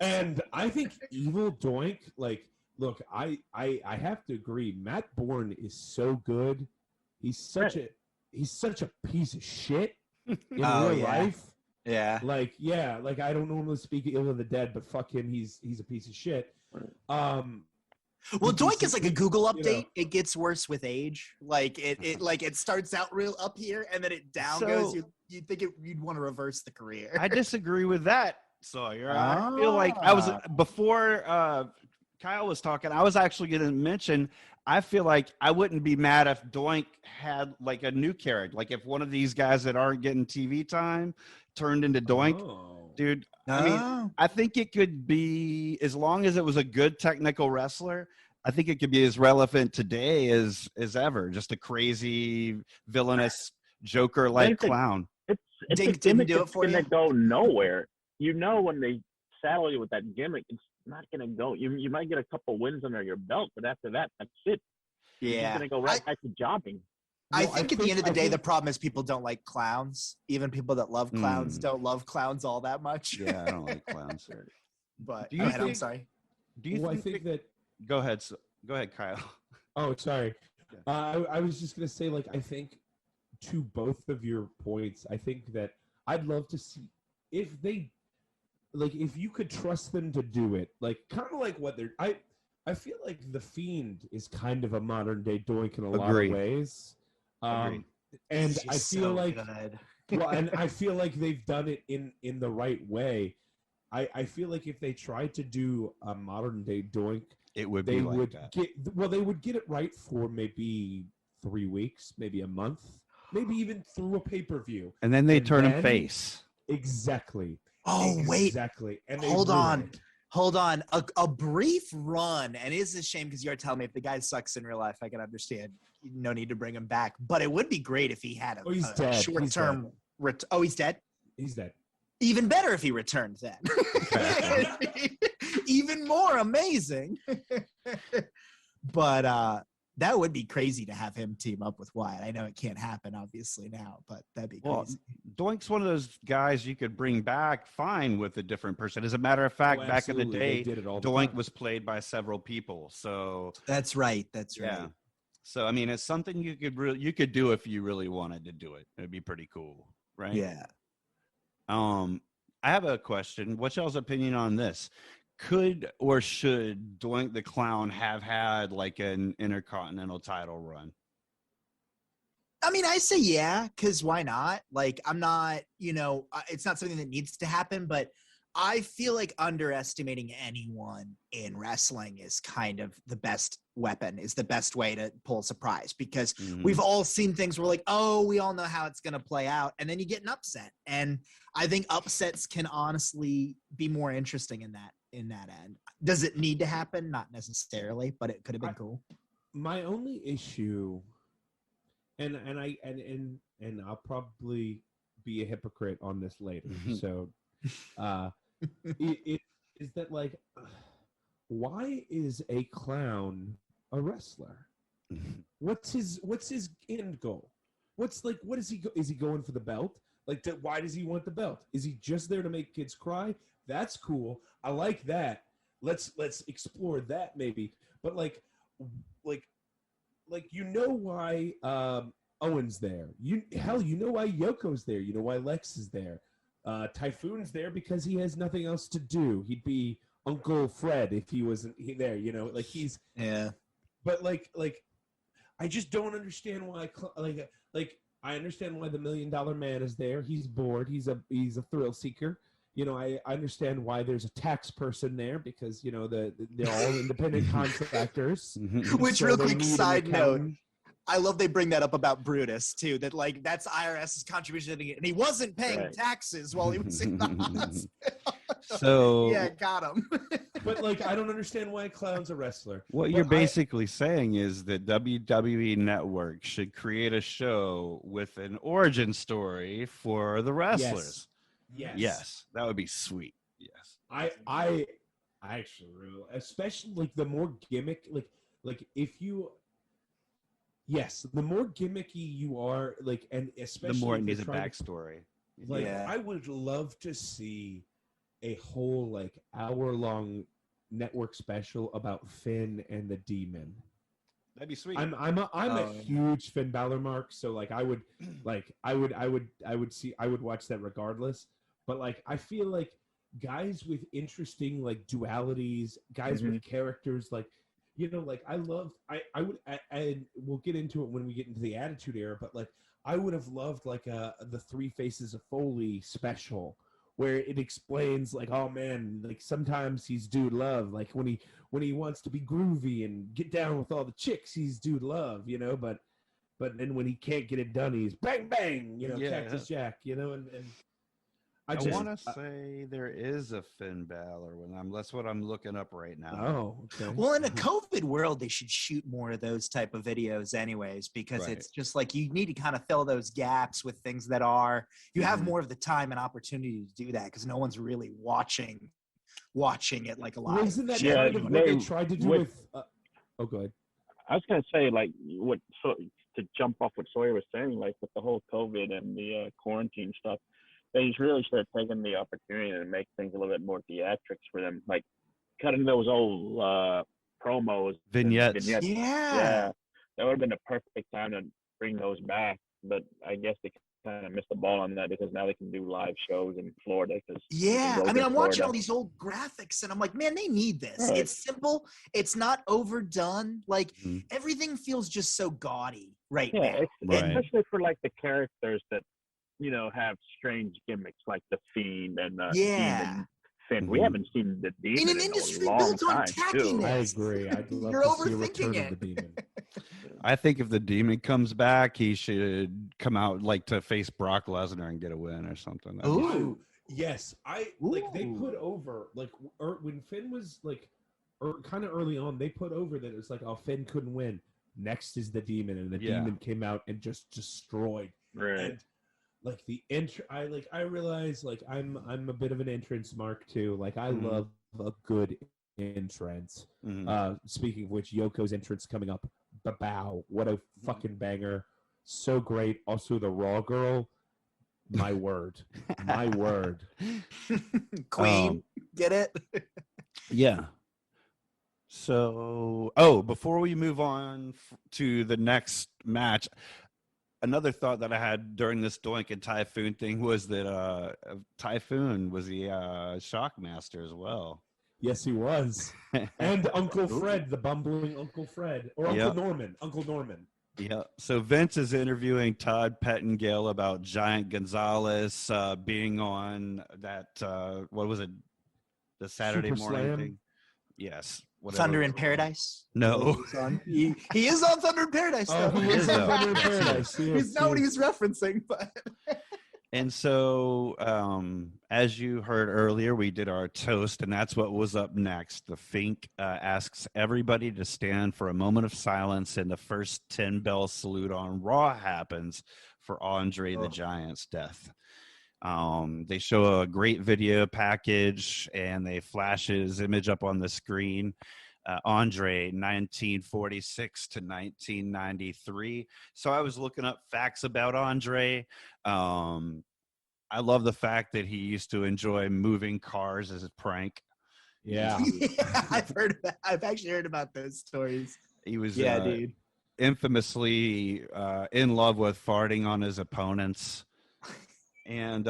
And I think evil Doink, like, look, I have to agree. Matt Bourne is so good. He's such a piece of shit in real life. Yeah. Like I don't normally speak ill of the dead, but fuck him, he's a piece of shit. Well, Doink is like a Google update. It gets worse with age. Like it starts out real up here and then it down goes. You'd think you'd want to reverse the career. I disagree with that, Sawyer. I feel like I was before Kyle was talking. I was actually going to mention. I feel like I wouldn't be mad if Doink had like a new character, like if one of these guys that aren't getting TV time turned into Doink. Dude, I mean, I think it could be, as long as it was a good technical wrestler, I think it could be as relevant today as ever. Just a crazy, villainous, Joker-like clown. It's it's a Dink didn't gimmick do it that's for gonna you? go nowhere. You know, when they saddle you with that gimmick, it's not gonna go. You might get a couple wins under your belt, but after that, that's it. You're just Yeah. gonna go right back to jobbing. I Well, think at the end of the day, the think- problem is people don't like clowns. Even people that love clowns don't love clowns all that much. Yeah, I don't like clowns. But Do go you ahead, I'm think- sorry. Do you well, I think think that. Go ahead. Go ahead, Kyle. Oh, sorry. Yeah. I was just gonna say, like, I think to both of your points, I think that I'd love to see if they, like, if you could trust them to do it, like, kind of like what they're. I feel like the Fiend is kind of a modern day Doink in a lot Agreed. of ways. Agreed. And He's I just feel so like good. well, and I feel like they've done it in the right way. I feel like if they tried to do a modern day Doink, It would they be like would that. they would get it right for maybe 3 weeks, maybe a month, maybe even through a pay-per-view. And then they And turn him then- face. Exactly. Oh, wait. Exactly. And they Hold ruin on. it. Hold on. A brief run, and it is a shame because you're telling me if the guy sucks in real life, I can understand. No need to bring him back. But it would be great if he had Oh, he's a dead. short-term. Oh, he's dead? He's dead. Even better if he returned then. Even more amazing. But that would be crazy to have him team up with Wyatt. I know it can't happen, obviously, now, but that'd be Well, crazy. Doink's one of those guys you could bring back fine with a different person. As a matter of fact, Oh, back in the absolutely. They day, did it all the Doink time. was played by several people. So That's right. That's right. yeah. So I mean, it's something you could do if you really wanted to do it. It'd be pretty cool, right? Yeah. I have a question. What's y'all's opinion on this? Could or should Doink the Clown have had like an intercontinental title run? I mean, I say yeah, because why not? Like, I'm not, it's not something that needs to happen, but I feel like underestimating anyone in wrestling is kind of the best weapon, is the best way to pull a surprise, because we've all seen things where like, oh, we all know how it's going to play out. And then you get an upset. And I think upsets can honestly be more interesting in that end. Does it need to happen? Not necessarily, but it could have been cool. My only issue, and I'll probably be a hypocrite on this later. So, it is that like, why is a clown a wrestler? What's his end goal? What is he? Is he going for the belt? Like, why does he want the belt? Is he just there to make kids cry? That's cool. I like that. Let's explore that maybe. But like you know why Owen's there. You know why Yoko's there. You know why Lex is there. Typhoon's there because he has nothing else to do. He'd be Uncle Fred if he wasn't there. Like he's But like I just don't understand why. I understand why the $1 Million Man is there. He's bored. He's a thrill seeker. I understand why there's a tax person there because they're all independent contractors. Which, So real they quick need an side note, accountant. I love they bring that up about Brutus too. That like that's IRS's contribution, and he wasn't paying taxes while he was in the hospital. So Yeah, got him. But like, I don't understand why a clown's a wrestler. what you're basically saying is that WWE Network should create a show with an origin story for the wrestlers. Yes, that would be sweet. Yes, I actually really, especially like the more gimmick, like if you. Yes, the more gimmicky you are, like, and especially the more it if needs a you're trying to- backstory. Like, Yeah. I would love to see a whole like hour-long network special about Finn and the Demon. That'd be sweet. I'm a huge Finn Balor mark, so like I would watch that regardless. But like I feel like guys with interesting like dualities, guys with characters like and we'll get into it when we get into the Attitude Era, but like I would have loved like the Three Faces of Foley special where it explains like, oh man, like sometimes he's dude love, like when he wants to be groovy and get down with all the chicks, he's dude love, but then when he can't get it done, he's bang bang, Cactus Jack, and I want to say there is a Finn Balor one. That's what I'm looking up right now. Oh, okay. Well, in a COVID world, they should shoot more of those type of videos anyways, because Right. it's just like you need to kind of fill those gaps with things that are, you have Mhm. more of the time and opportunity to do that because no one's really watching it like a lot. Well, isn't that Yeah, kind of what they tried to do with oh, go ahead. I was gonna say, like, to jump off what Sawyer was saying, like with the whole COVID and the quarantine stuff, they really should have taken the opportunity to make things a little bit more theatrics for them, like cutting those old promos, Vignettes. Yeah. That would have been the perfect time to bring those back. But I guess they kind of missed the ball on that because now they can do live shows in Florida. Yeah, I mean, I'm watching all these old graphics, and I'm like, man, they need this. Right. It's simple. It's not overdone. Like Mhm. everything feels just so gaudy right Yeah, now. Right. especially for like the characters that have strange gimmicks, like the Fiend and Demon Finn. We Mhm. haven't seen the Demon In an in industry a long built on time, too. I tackiness. agree. I'd love You're to see a overthinking return it. of the demon. I think if the Demon comes back, he should come out like to face Brock Lesnar and get a win or something. That'd be- Ooh. Yes, they put over when Finn was kind of early on. They put over that it was like, oh, Finn couldn't win. Next is the demon, and the demon came out and just destroyed. Right. And like the I realize I'm a bit of an entrance mark too. Like I Mhm. love a good entrance. Mhm. Speaking of which, Yoko's entrance coming up. Bow! What a fucking banger! So great. Also, the Raw girl. My word. My word. Queen, get it? Yeah. So, before we move on to the next match, another thought that I had during this Doink and Typhoon thing was that Typhoon was the Shockmaster as well. Yes, he was. And Uncle Fred, the bumbling Uncle Fred. Or Uncle Yep. Norman. Uncle Norman. Yeah. So Vince is interviewing Todd Pettengill about Giant Gonzalez being on that, what was it? The Saturday Super morning Slam? thing? Yes. whatever Thunder it in was. Paradise? No. He is on Thunder in Paradise, Oh, though. he is on Thunder in Paradise. He's not what he was referencing, but And so, as you heard earlier, we did our toast, and that's what was up next. The Fink asks everybody to stand for a moment of silence, and the first 10-bell salute on Raw happens for Andre the Giant's death. They show a great video package, and they flash his image up on the screen. Andre, 1946 to 1993. So I was looking up facts about Andre. I love the fact that he used to enjoy moving cars as a prank. Yeah. I've actually heard about those stories. He was dude. infamously in love with farting on his opponents. And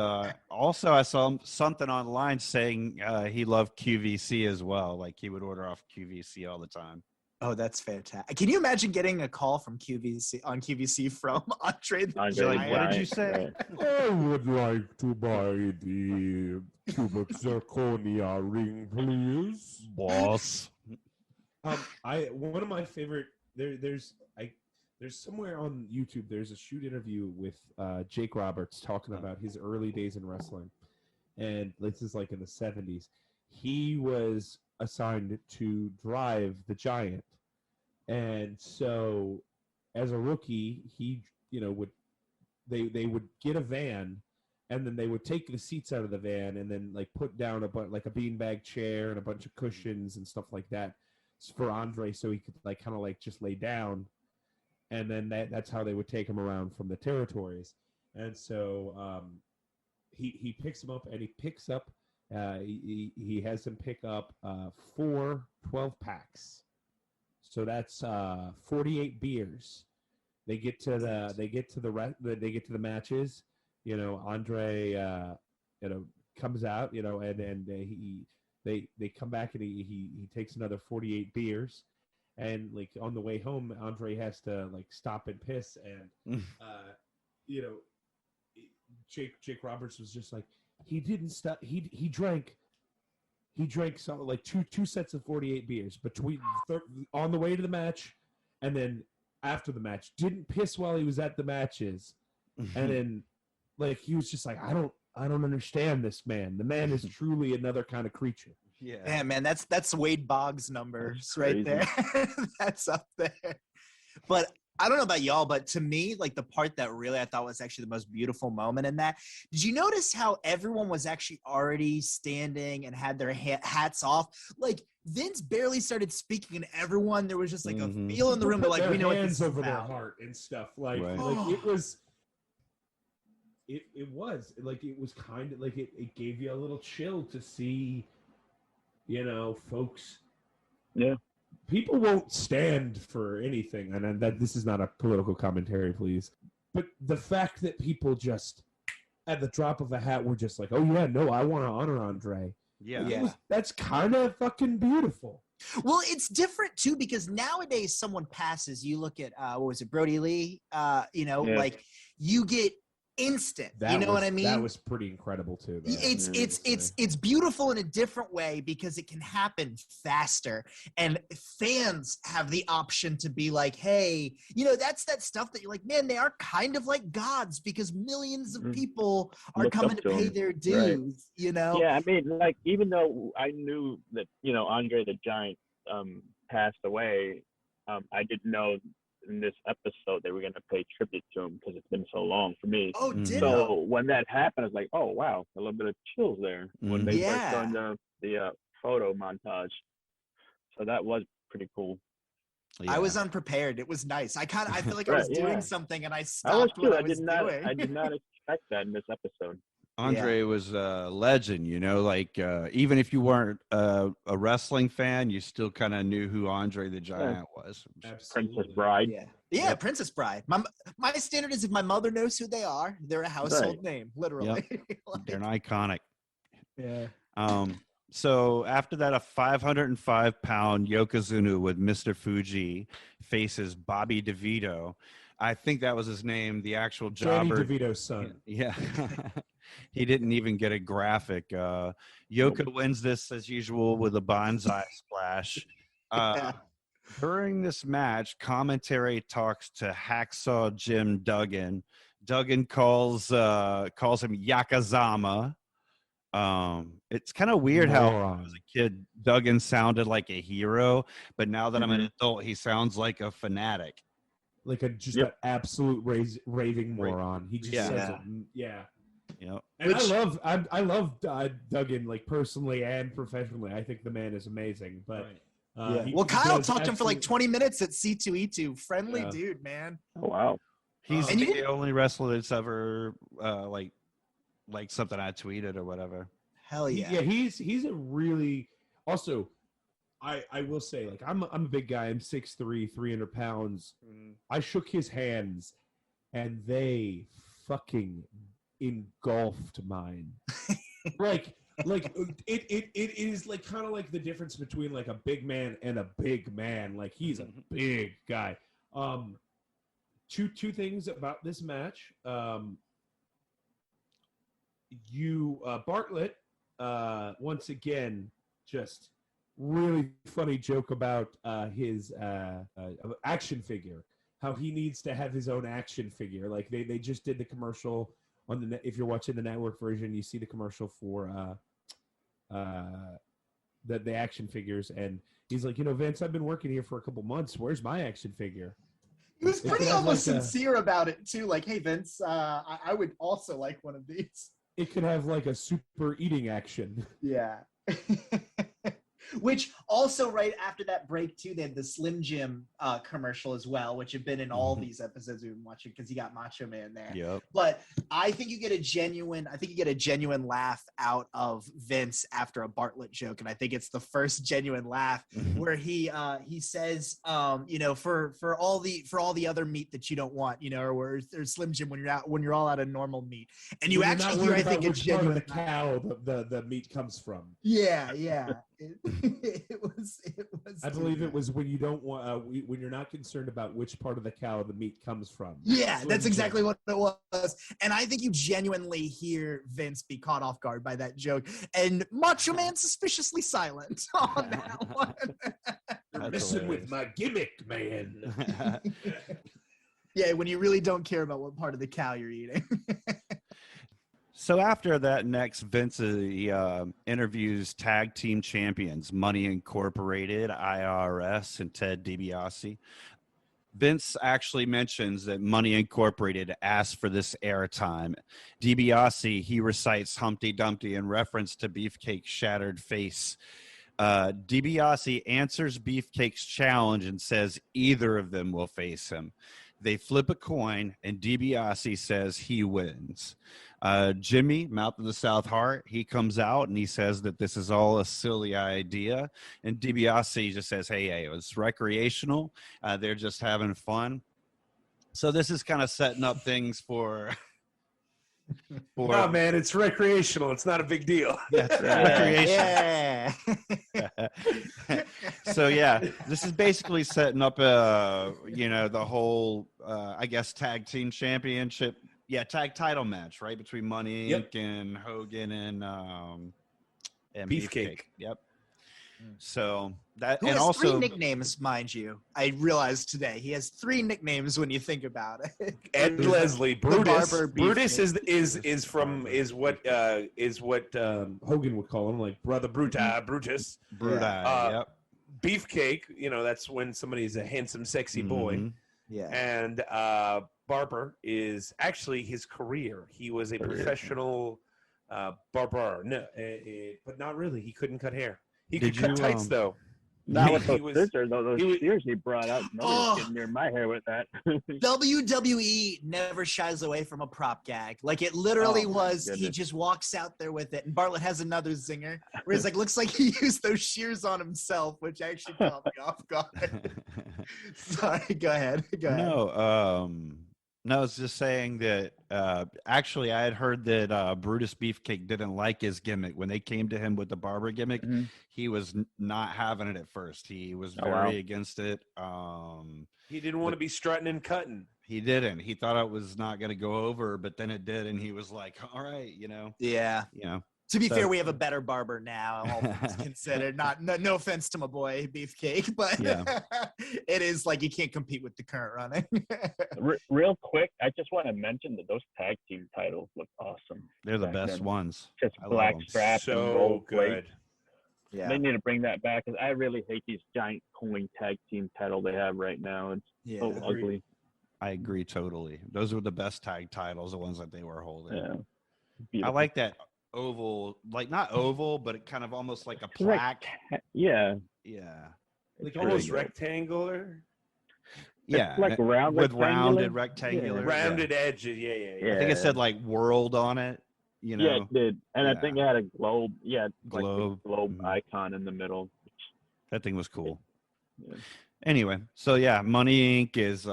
also I saw something online saying he loved QVC as well. Like he would order off QVC all the time. Oh, that's fantastic. Can you imagine getting a call from QVC from Andre the Andre Giant? What did you say? I would like to buy the cubic zirconia ring, please. Boss. One of my favorite there's somewhere on YouTube there's a shoot interview with Jake Roberts talking about his early days in wrestling, and this is like in the 70s. He was assigned to drive the Giant, and so as a rookie, he would they would get a van, and then they would take the seats out of the van and then like put down a beanbag chair and a bunch of cushions and stuff like that for Andre, so he could kind of just lay down, and then that's how they would take him around from the territories. And so he picks him up, and he picks up he has him pick up 4 12-packs. So that's 48 beers. They get to the matches. Andre comes out, and they come back, and he takes another 48 beers. And on the way home, Andre has to stop and piss, and Jake Roberts was just like, he didn't stop. He drank some two sets of 48 beers between on the way to the match, and then after the match. Didn't piss while he was at the matches, and then he was just like, I I don't understand this man. The man is truly another kind of creature. Yeah. Yeah, man, that's Wade Boggs numbers That's right there. That's up there. But I don't know about y'all, but to me, like the part that really I thought was actually the most beautiful moment in that, did you notice how everyone was actually already standing and had their hats off? Like Vince barely started speaking, and everyone, there was just like a feel in the room. They're like, we know what this is over their about. heart and stuff. Like, Right. like it was. It was like it was kind of like it gave you a little chill to see, folks. Yeah. People won't stand for anything, and that this is not a political commentary, please. But the fact that people just, at the drop of a hat, were just like, "Oh yeah, no, I want to honor Andre." Yeah. That's kind of fucking beautiful. Well, it's different too because nowadays someone passes. You look at what was it, Brody Lee? Like you get instant. What I mean? That was pretty incredible too. Though. It's beautiful in a different way because it can happen faster, and fans have the option to be like, hey, that's that stuff that you're like, man, they are kind of like gods because millions of people are coming to pay their dues. Right. Yeah, I mean, like even though I knew that Andre the Giant passed away, I didn't know in this episode they were going to pay tribute to him because it's been so long for me. Oh, so when that happened, I was like, oh wow, a little bit of chills there when they first showed the photo montage. So that was pretty cool. Yeah. I was unprepared. It was nice. I feel like I was doing something and I stopped. I did not expect that in this episode. Andre was a legend, even if you weren't a wrestling fan, you still kind of knew who Andre the Giant was. Absolutely. Princess Bride. Yeah, yep. Princess Bride. My standard is if my mother knows who they are, they're a household name, literally. Yep. They're an iconic. Yeah. So after that, a 505-pound Yokozuna with Mr. Fuji faces Bobby DeVito. I think that was his name, the actual jobber. Danny DeVito's son. Yeah. He didn't even get a graphic. Yoko wins this as usual with a bonsai splash. During this match, commentary talks to Hacksaw Jim Duggan. Duggan calls him Yakazama. It's kind of weird how as a kid Duggan sounded like a hero, but now that I'm an adult, he sounds like a fanatic. Like an absolute raving moron. He just says it. Yeah. Yep. And I love Duggan, like personally and professionally. I think the man is amazing. But Kyle talked to him for like 20 minutes at C2E2. Friendly dude, man. Oh wow. He's the only wrestler that's ever like something I tweeted or whatever. Hell yeah. Yeah, he's a really also. I will say, like, I'm a big guy. I'm 6'3", 300 pounds. I shook his hands, and they fucking engulfed mine. like it is like kind of like the difference between like a big man and a big man. Like he's a big guy. Two things about this match. Bartlett once again just. Really funny joke about his action figure. How he needs to have his own action figure. Like they just did the commercial on the if you're watching the network version, you see the commercial for the action figures, and he's like, Vince, I've been working here for a couple months. Where's my action figure? He was pretty almost sincere about it too. Like, hey Vince, I would also like one of these. It could have like a super eating action. Yeah. Which also right after that break too, they had the Slim Jim commercial as well, which have been in all these episodes we've been watching because you got Macho Man there. Yep. But I think you get a genuine laugh out of Vince after a Bartlett joke, and I think it's the first genuine laugh where he says, for all the other meat that you don't want, or there's Slim Jim when you're all out of normal meat, and you actually hear I think a genuine part of the cow the meat comes from. Yeah. It was. I believe it was when you don't want when you're not concerned about which part of the cow the meat comes from. Yeah, that's exactly what it was. And I think you genuinely hear Vince be caught off guard by that joke, and Macho Man suspiciously silent on that one. You're messing with my gimmick, man. Yeah, when you really don't care about what part of the cow you're eating. So after that, next Vince interviews tag team champions Money Incorporated, IRS, and Ted DiBiase. Vince actually mentions that Money Incorporated asked for this airtime. DiBiase, he recites Humpty Dumpty in reference to Beefcake's shattered face. DiBiase answers Beefcake's challenge and says either of them will face him. They flip a coin, and DiBiase says he wins. Jimmy, Mouth of the South Heart, he comes out and he says that this is all a silly idea. And DiBiase just says, hey, it was recreational. They're just having fun. So this is kind of setting up things for... Oh, man, it's recreational. It's not a big deal. Yeah, it's recreational. Yeah. So, yeah, this is basically setting up, the whole, I guess, tag team championship. Yeah, tag title match, right, between Money Inc. and Hogan and Beefcake. Yep. So that Who and has also 3 nicknames, mind you. I realized today he has 3 nicknames when you think about it. Ed Leslie, Brutus. Barber Brutus Beefcake. is what Hogan would call him, like Brother Brutus. Yep. Beefcake, that's when somebody's a handsome, sexy boy. Mhm. Yeah. And Barber is actually his career. He was a professional barber, but not really. He couldn't cut hair. He could cut tights though. Not with He those was- scissors, though. Those he was- shears he brought out. No Oh. one's getting near my hair with that. WWE never shies away from a prop gag. Like it literally Oh, my was, he goodness. just walks out there with it. And Bartlett has another zinger where he's like, looks like he used those shears on himself, which actually caught me off guard. Sorry, go ahead. Go ahead. No, I was just saying that actually I had heard that Brutus Beefcake didn't like his gimmick. When they came to him with the barber gimmick, Mhm. he was not having it at first. He was Oh, very wow. against it. He didn't want to be strutting and cutting. He didn't. He thought it was not going to go over, but then it did, and he was like, all right, Yeah. To be So- fair, we have a better barber now, all things considered. No offense to my boy Beefcake, but Yeah. it is like you can't compete with the current running. Real quick, I just want to mention that those tag team titles look awesome. They're the Back best then. ones. Just I love black 'em. straps and So gold good. plate. Yeah. They need to bring that back because I really hate these giant coin tag team title they have right now. It's Yeah. so Agreed. ugly. I agree totally. Those were the best tag titles, the ones that they were holding. Yeah. I Beautiful. like that oval, like not oval, but it kind of almost like a It's like- plaque. Yeah. Yeah. Like It's almost really good. rectangular, Yeah. It's like round with rectangular. rounded rectangular. Yeah. rounded edges. Yeah. I think it said like world on it, Yeah, it did. And Yeah. I think it had a globe. Yeah, like Globe. the globe Mhm. icon in the middle. That thing was cool. Yeah. Anyway, so yeah, Money Inc. is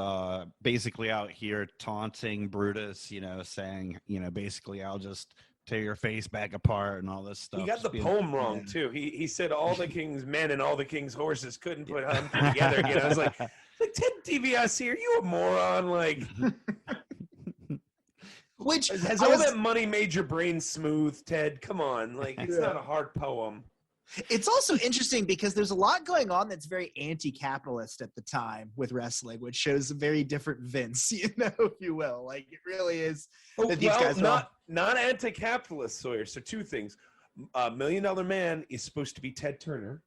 basically out here taunting Brutus, saying, basically I'll just tear your face back apart and all this stuff. He got the Just being- poem wrong too. He said all the king's men and all the king's horses couldn't put Humpty together again. I was like Ted DiBiase, are you a moron? Like, Which has I all was- that money made your brain smooth, Ted? Come on, like it's not a hard poem. it's also interesting because there's a lot going on that's very anti-capitalist at the time with wrestling, which shows a very different Vince, if you will. Like it really is. Oh, That these guys are not anti-capitalist, Sawyer. So two things: $1 Million Man is supposed to be Ted Turner.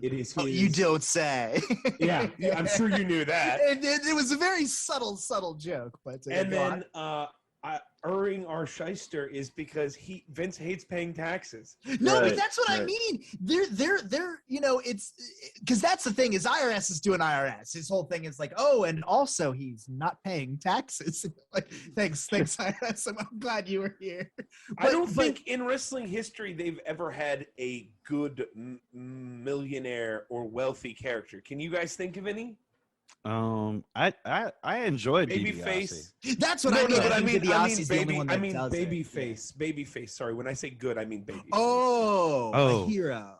It is. Oh, his- you don't say. Yeah, I'm sure you knew that. It was a very subtle joke, but And go then on. Erring our shyster is because Vince hates paying taxes. No, but Right, that's what I right. mean. They're it's because that's the thing is IRS is doing IRS. His whole thing is like, oh, and also he's not paying taxes. Like, thanks, IRS. I'm glad you were here. I don't think in wrestling history they've ever had a good millionaire or wealthy character. Can you guys think of any? I enjoyed Babyface. that's what No, I mean. but I think DiBiase is the only baby. one I that mean does it. babyface. Sorry, when I say good, I mean baby. Oh, Oh. a hero.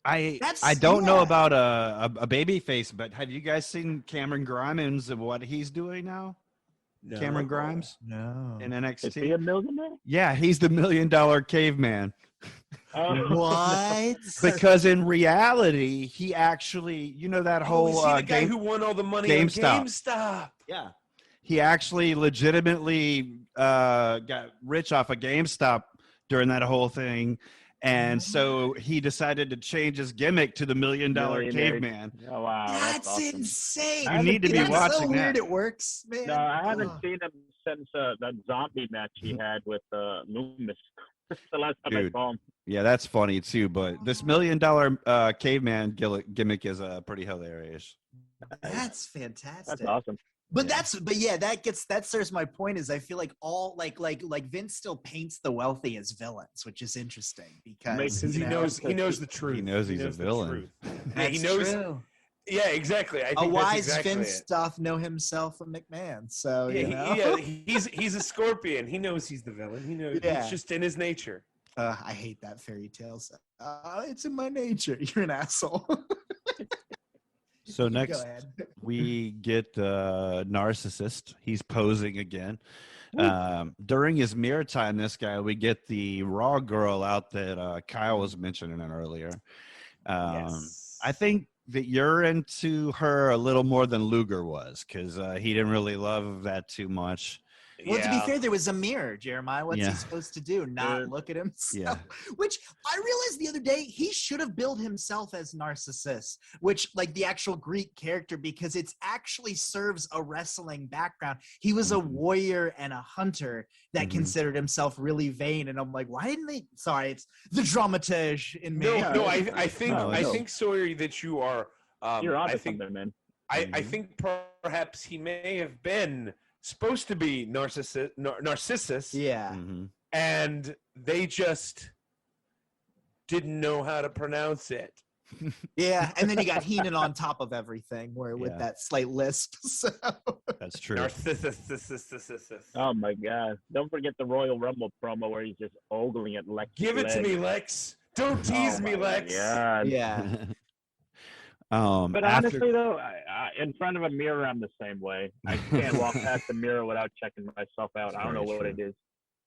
I That's- don't know yeah. about a baby face, but have you guys seen Cameron Grimes and what he's doing now? No. Cameron Grimes No. in Is he a NXT. millionaire? Yeah, he's the $1 Million Caveman. What? Because in reality, he actually, that Oh, whole is he the guy game. who won all the money GameStop. on GameStop? Yeah, he actually legitimately got rich off of GameStop during that whole thing. And so he decided to change his gimmick to the $1 Million Millionaire. Caveman. Oh, wow, that's awesome. insane. You need to be That's watching so that. weird. It works, man. No, I haven't Oh. seen him since that zombie match he had with Loomis. That's the last time Dude. I saw him. Yeah, that's funny too. But this $1 Million Caveman gimmick is pretty hilarious. That's fantastic. That's awesome. But Yeah. that serves my point. Is I feel like all like Vince still paints the wealthy as villains, which is interesting because Because he knows the truth. He knows he's a the villain. truth. Yeah, That's he knows. true. Yeah, exactly. I think A that's wise exactly Vince it. doth know himself a McMahon. So Yeah, you know. he's a scorpion. He knows he's the villain. He knows Yeah. it's just in his nature. I hate that fairy tales. It's in my nature. You're an asshole. So Go next ahead. we get Narcissist. He's posing again. During his mirror time, this guy, we get the Raw girl out that Kyle was mentioning earlier. Yes. I think that you're into her a little more than Luger was, because he didn't really love that too much. Well, to be fair, there was a mirror, Jeremiah. What's Yeah. he supposed to do? Not look at himself? Yeah. Which I realized the other day, he should have billed himself as Narcissus, which like the actual Greek character, because it's actually serves a wrestling background. He was a warrior and a hunter that considered himself really vain. And I'm like, why didn't they? Sorry, it's the dramaturge in me. No, I think No, I no. think Sawyer that you are. You're I onto think something, man. I think perhaps he may have been supposed to be Narcissus, Yeah. and they just didn't know how to pronounce it. Yeah. And then you got Heenan on top of everything, where with Yeah. that slight lisp. So. That's true. Narcissus. Oh my God! Don't forget the Royal Rumble promo where he's just ogling at Lex. Give it to me, Lex. Don't tease me, Lex. Yeah. Yeah. But after- honestly, though, I, in front of a mirror, I'm the same way. I can't walk past the mirror without checking myself out. I don't know what it is.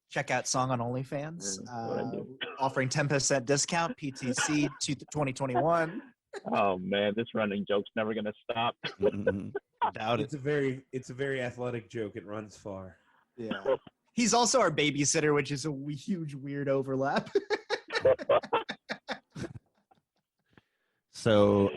Check out Song on OnlyFans. Yeah, what I do. Offering 10% discount, PTC 2021. Oh man, this running joke's never gonna stop. Doubt it. It's a very athletic joke. It runs far. Yeah. He's also our babysitter, which is a huge weird overlap. So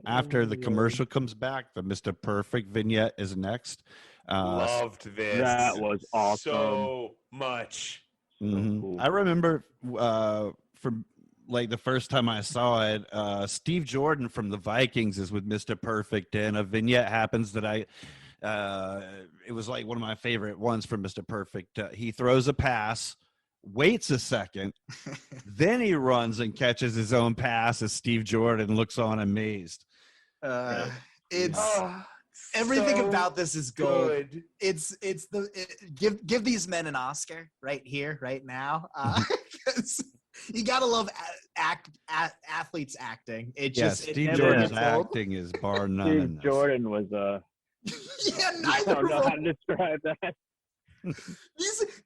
after the commercial comes back, the Mr. Perfect vignette is next. Loved this. That was awesome. So much. Cool. I remember from like the first time I saw it, Steve Jordan from the Vikings is with Mr. Perfect, and a vignette happens that it was like one of my favorite ones from Mr. Perfect. He throws a pass, waits a second, then he runs and catches his own pass as Steve Jordan looks on amazed. It's everything so about this is gold. good. Give these men an Oscar right here, right now. 'Cause you gotta love athletes acting. It just Steve it Jordan's never gets old. acting is bar none. in Steve this. Jordan was Yeah, I neither don't know of how them. to describe that.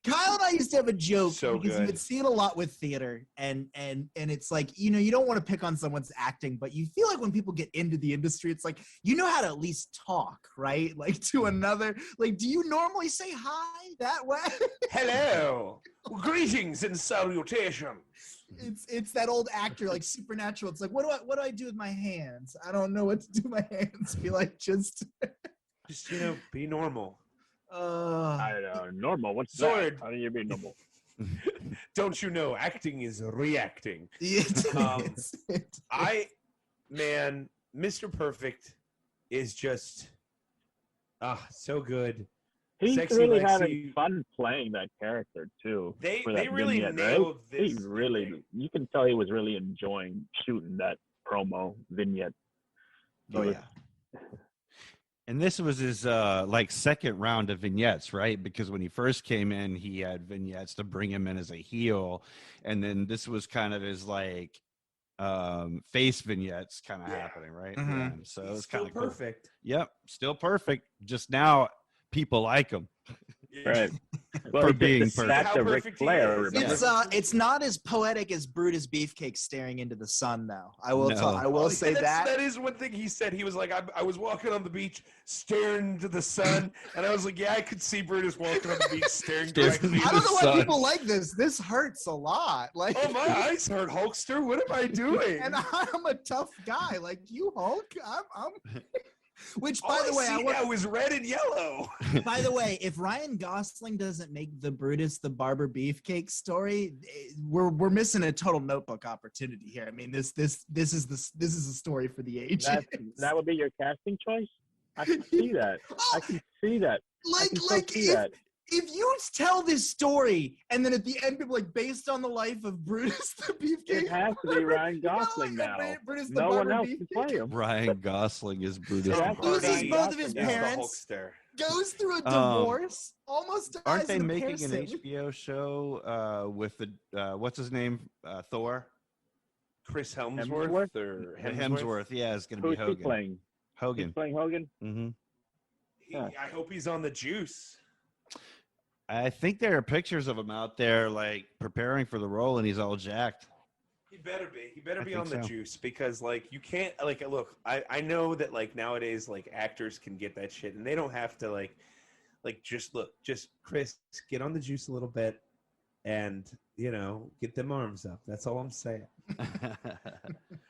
Kyle and I used to have a joke So because you good. would see it a lot with theater, and it's like, you know, you don't want to pick on someone's acting, but you feel like when people get into the industry, it's like, you know how to at least talk, right? Like to another, like, do you normally say hi that way? Hello. Greetings and salutations. It's that old actor, like Supernatural. It's like, what do I do with my hands? I don't know what to do with my hands. Be like, just Just, be normal. I don't know. Normal. What's Sword. that? How do you be normal? Don't you know acting is reacting? it is. Mr. Perfect is just so good. He's Sexy really Lexi. having fun playing that character too. They for that really vignette, nailed right? this. He really, you can tell he was really enjoying shooting that promo vignette. Oh yeah. And this was his like second round of vignettes, right? Because when he first came in, he had vignettes to bring him in as a heel, and then this was kind of his like face vignettes kind of happening, right? Mhm. Yeah. So it was Still kind of cool. perfect. Yep, still perfect. Just now people like him. Right. Well, For he being just perfect. back How to Ric perfect he Flair. is. Remember? It's not as poetic as Brutus Beefcake staring into the sun, though. I will No. I will say that. That is one thing he said. He was like, I was walking on the beach staring into the sun, and I was like, yeah, I could see Brutus walking on the beach staring directly into I don't the know why sun. people like this. This hurts a lot. Like, Oh, my eyes hurt, Hulkster. What am I doing? and I'm a tough guy like you, Hulk. I'm Which, All by the way, see now is red and yellow. by the way, if Ryan Gosling doesn't make the Brutus the Barber Beefcake story, we're missing a total Notebook opportunity here. I mean, this is a story for the ages. That would be your casting choice. I can see that. I can see that. I can so see that. If you tell this story and then at the end people like based on the life of Brutus the Beefcake, It has to be Ryan Gosling now. No one else can play him. Ryan Gosling is Brutus. Yeah, the loses Barber. both of his He's the parents, Hulkster. goes through a divorce, almost dies Aren't they in a making an piercing. HBO show with the what's his name, Thor? Chris Hemsworth or Hemsworth. Yeah, it's gonna Who's be he Hogan. playing? Hogan. He's playing Hogan? Mm-hmm. I hope he's on the juice. I think there are pictures of him out there, like preparing for the role, and he's all jacked. He better be. He better I be think on the so. juice because, like, you can't, like, look, I know that, like, nowadays, like, actors can get that shit and they don't have to, like, just Chris, get on the juice a little bit and, you know, get them arms up. That's all I'm saying.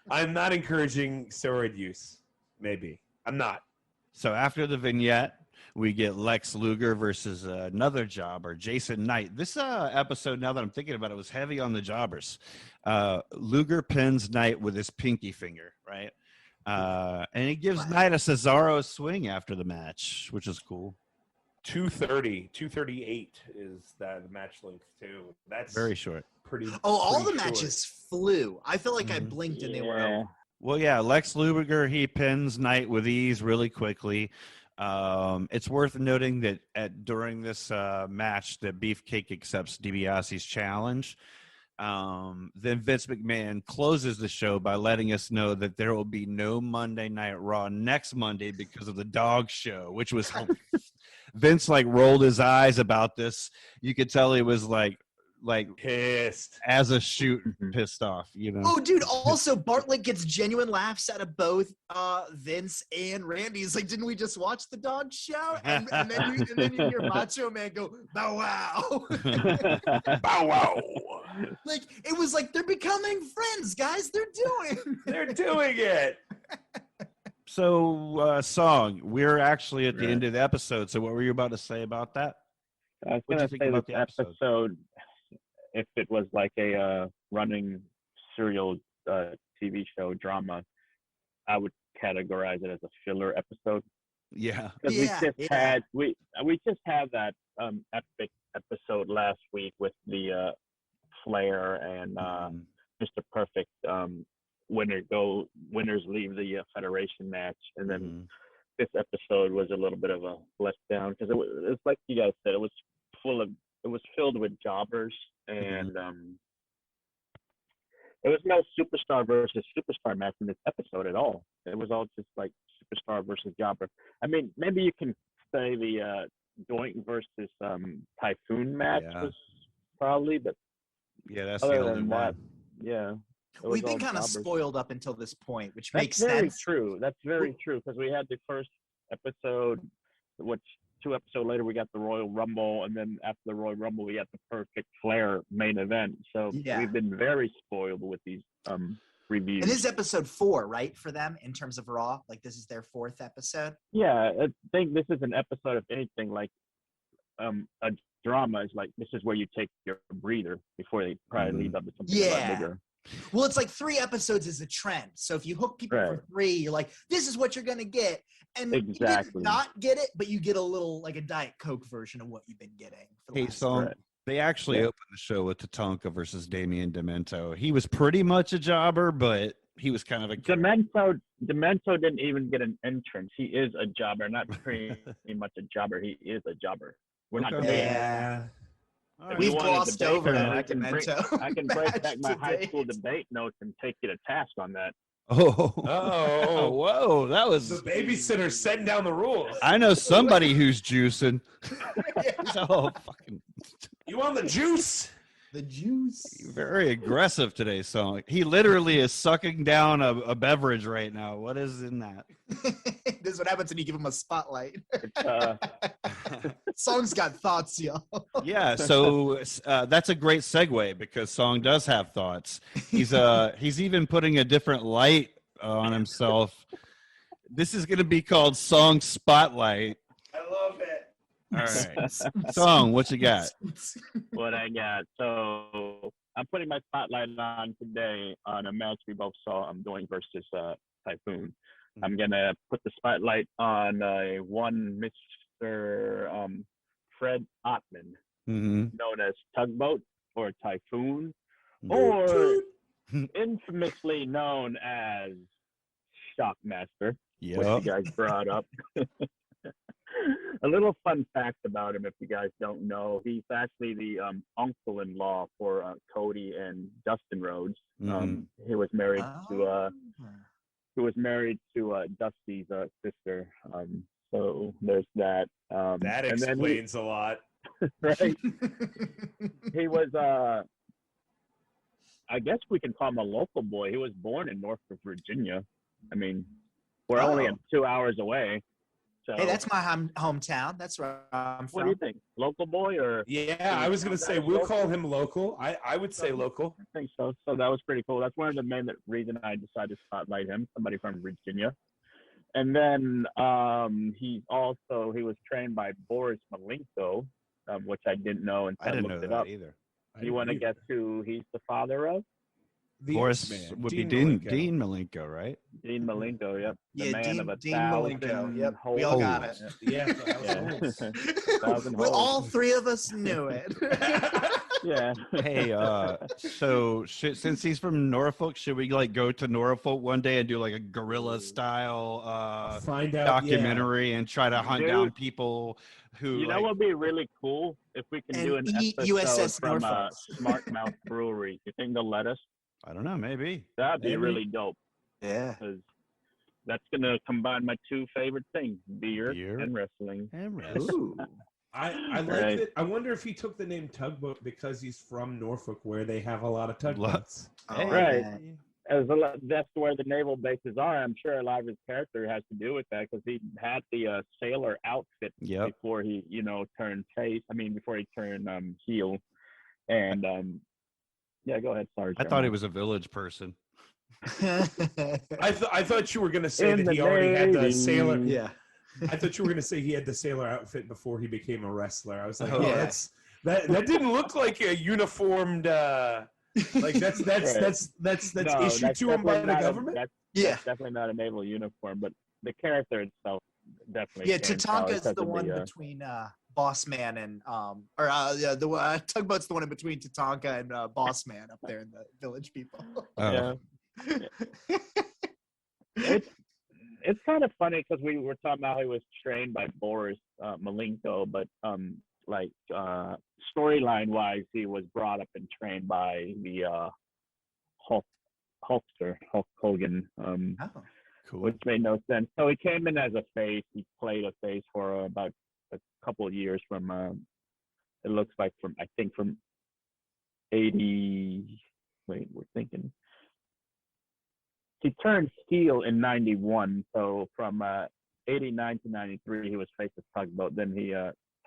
I'm not encouraging steroid use. Maybe. I'm not. So after the vignette, we get Lex Luger versus another jobber, Jason Knight. This episode, now that I'm thinking about it, was heavy on the jobbers. Luger pins Knight with his pinky finger, right? And he gives Knight a Cesaro swing after the match, which is cool. 238 is the match length, too. That's Very short. pretty. All pretty the short. matches flew. I feel like I Mhm. blinked and they were over. Well, yeah, Lex Luger, he pins Knight with ease really quickly. It's worth noting that during this match, that Beefcake accepts DiBiase's challenge. Then Vince McMahon closes the show by letting us know that there will be no Monday Night Raw next Monday because of the dog show, which was Vince like rolled his eyes about this. You could tell he was like Pissed. as a shoot pissed off, you know. Oh, dude! Also, Bartlett gets genuine laughs out of both Vince and Randy. He's like, "Didn't we just watch the dog show?" And then you hear Macho Man go, "Bow wow!" Bow wow. Like it was like they're becoming friends, guys. They're doing it. So, Song, we're actually at the Right. end of the episode. So, what were you about to say about that? I was What'd going you to think say about this the episode? if it was like a running serial TV show drama, I would categorize it as a filler episode. Yeah. Because we just had that epic episode last week with the Flair and Mr. Perfect winners leave the Federation match, and then this episode was a little bit of a letdown because it was like you guys said, it was filled with jobbers, and there was no superstar versus superstar match in this episode at all. It was all just like superstar versus jobber. I mean, maybe you can say the Doink versus Typhoon match was probably, but Yeah, that's the other only than one. that, yeah. it was We've been all kind of jobbers. spoiled up until this point, which That's makes very sense. true. That's very true because we had the first episode, which 2 episodes later we got the Royal Rumble, and then after the Royal Rumble we got the Perfect Flair main event. So Yeah. we've been very spoiled with these reviews. And this is episode 4, right, for them in terms of Raw? Like this is their 4th episode. Yeah, I think this is an episode of anything like a drama is like this is where you take your breather before they probably lead up to something a lot bigger. Well, it's like 3 episodes is a trend. So if you hook people for 3, you're like, this is what you're going to get. And you did not get it, but you get a little, like a Diet Coke version of what you've been getting. For the Hey, last so they actually opened the show with Tatanka versus Damian Demento. He was pretty much a jobber, but he was kind of a Demento didn't even get an entrance. He is a jobber, not pretty much a jobber. He is a jobber. We're not debating. Yeah. If We've you want to glossed debate over that, that I can Demento break back my match high to school date. debate notes and take you to task on that. Oh, Oh. whoa, that The was. babysitter setting down the rules. I know somebody who's juicing. So fucking You want the juice? The juice. very aggressive today, Song. He literally is sucking down a beverage right now. What is in that? This is what happens when you give him a spotlight. It's, Song's got thoughts, y'all. Yeah, so that's a great segue because Song does have thoughts. He's even putting a different light on himself. This is going to be called Song Spotlight. I love it. All right, Song, what you got? what I got. So I'm putting my spotlight on today on a match we both saw. I'm doing versus Typhoon. I'm gonna put the spotlight on one Mr. Fred Ottman, Mm-hmm. known as Tugboat or Typhoon, or infamously known as Shockmaster, which you Yep. guys brought up. A little fun fact about him, if you guys don't know, he's actually the uncle-in-law for Cody and Dustin Rhodes. Mhm. He was married to Dusty's sister. So there's that. That and then explains a lot. right. He was, I guess we can call him a local boy. He was born in Norfolk, Virginia. I mean, we're only 2 hours away. So, Hey, that's my hometown. That's where I'm what do you from. think? Local boy or? Yeah, I was gonna say we'll call him local. I would say local. I think so. So that was pretty cool. That's one of the main reason I decided to spotlight him. Somebody from Virginia. And then he was trained by Boris Malenko, which I didn't know until I didn't know looked it that up. either. Do you want to guess who he's the father of? The Boris X-Man, would be Malenko. Dean Malenko, right? Dean Malenko, yep. The Yeah, man of a Dean thousand Malenko. Yep, we holes. all got it. Yeah, Thousand We, holes. all three of us knew it. Yeah. Hey, so since he's from Norfolk, should we like go to Norfolk one day and do like a guerrilla style Find out documentary and try to hunt Dude, down people who You know what would be really cool if we can And do an eat episode USS from Norfolk. Smart Mouth Brewery. You think they'll let us? I don't know, maybe. That'd be Maybe. really dope Yeah. because that's gonna combine my two favorite things: beer Beer. and wrestling. And rest. Ooh. I like Right. it. I wonder if he took the name Tugboat because he's from Norfolk, where they have a lot of tugboats. Hey. Right. That's where the naval bases are. I'm sure a lot of his character has to do with that because he had the sailor outfit Yep. before he, turned face. I mean, before he turned heel. And yeah, go ahead. Sorry. I thought he was a village person. I thought you were gonna say In that he the already had the Navy. sailor. Yeah. I thought you were gonna say he had the sailor outfit before he became a wrestler. I was like, Oh, oh, yeah. that didn't look like a uniformed. Like that's Right. No, issued that's to him by definitely the not government. Yeah. That's definitely not a naval uniform, but the character itself definitely. Yeah, can tell Tatanka's because the of one between Boss Man and the Tugboat's the one in between Tatanka and Boss Man up there in the Village People. Oh. Yeah. It's kind of funny because we were talking about how he was trained by Boris Malenko, but storyline wise, he was brought up and trained by the Hulkster, Hulk Hogan, Oh. Cool. which made no sense. So he came in as a face. He played a face for about a couple of years from it looks like from 80. Wait, we're thinking. He turned heel in 91, so from 89 to 93, he was face of Tugboat. Then he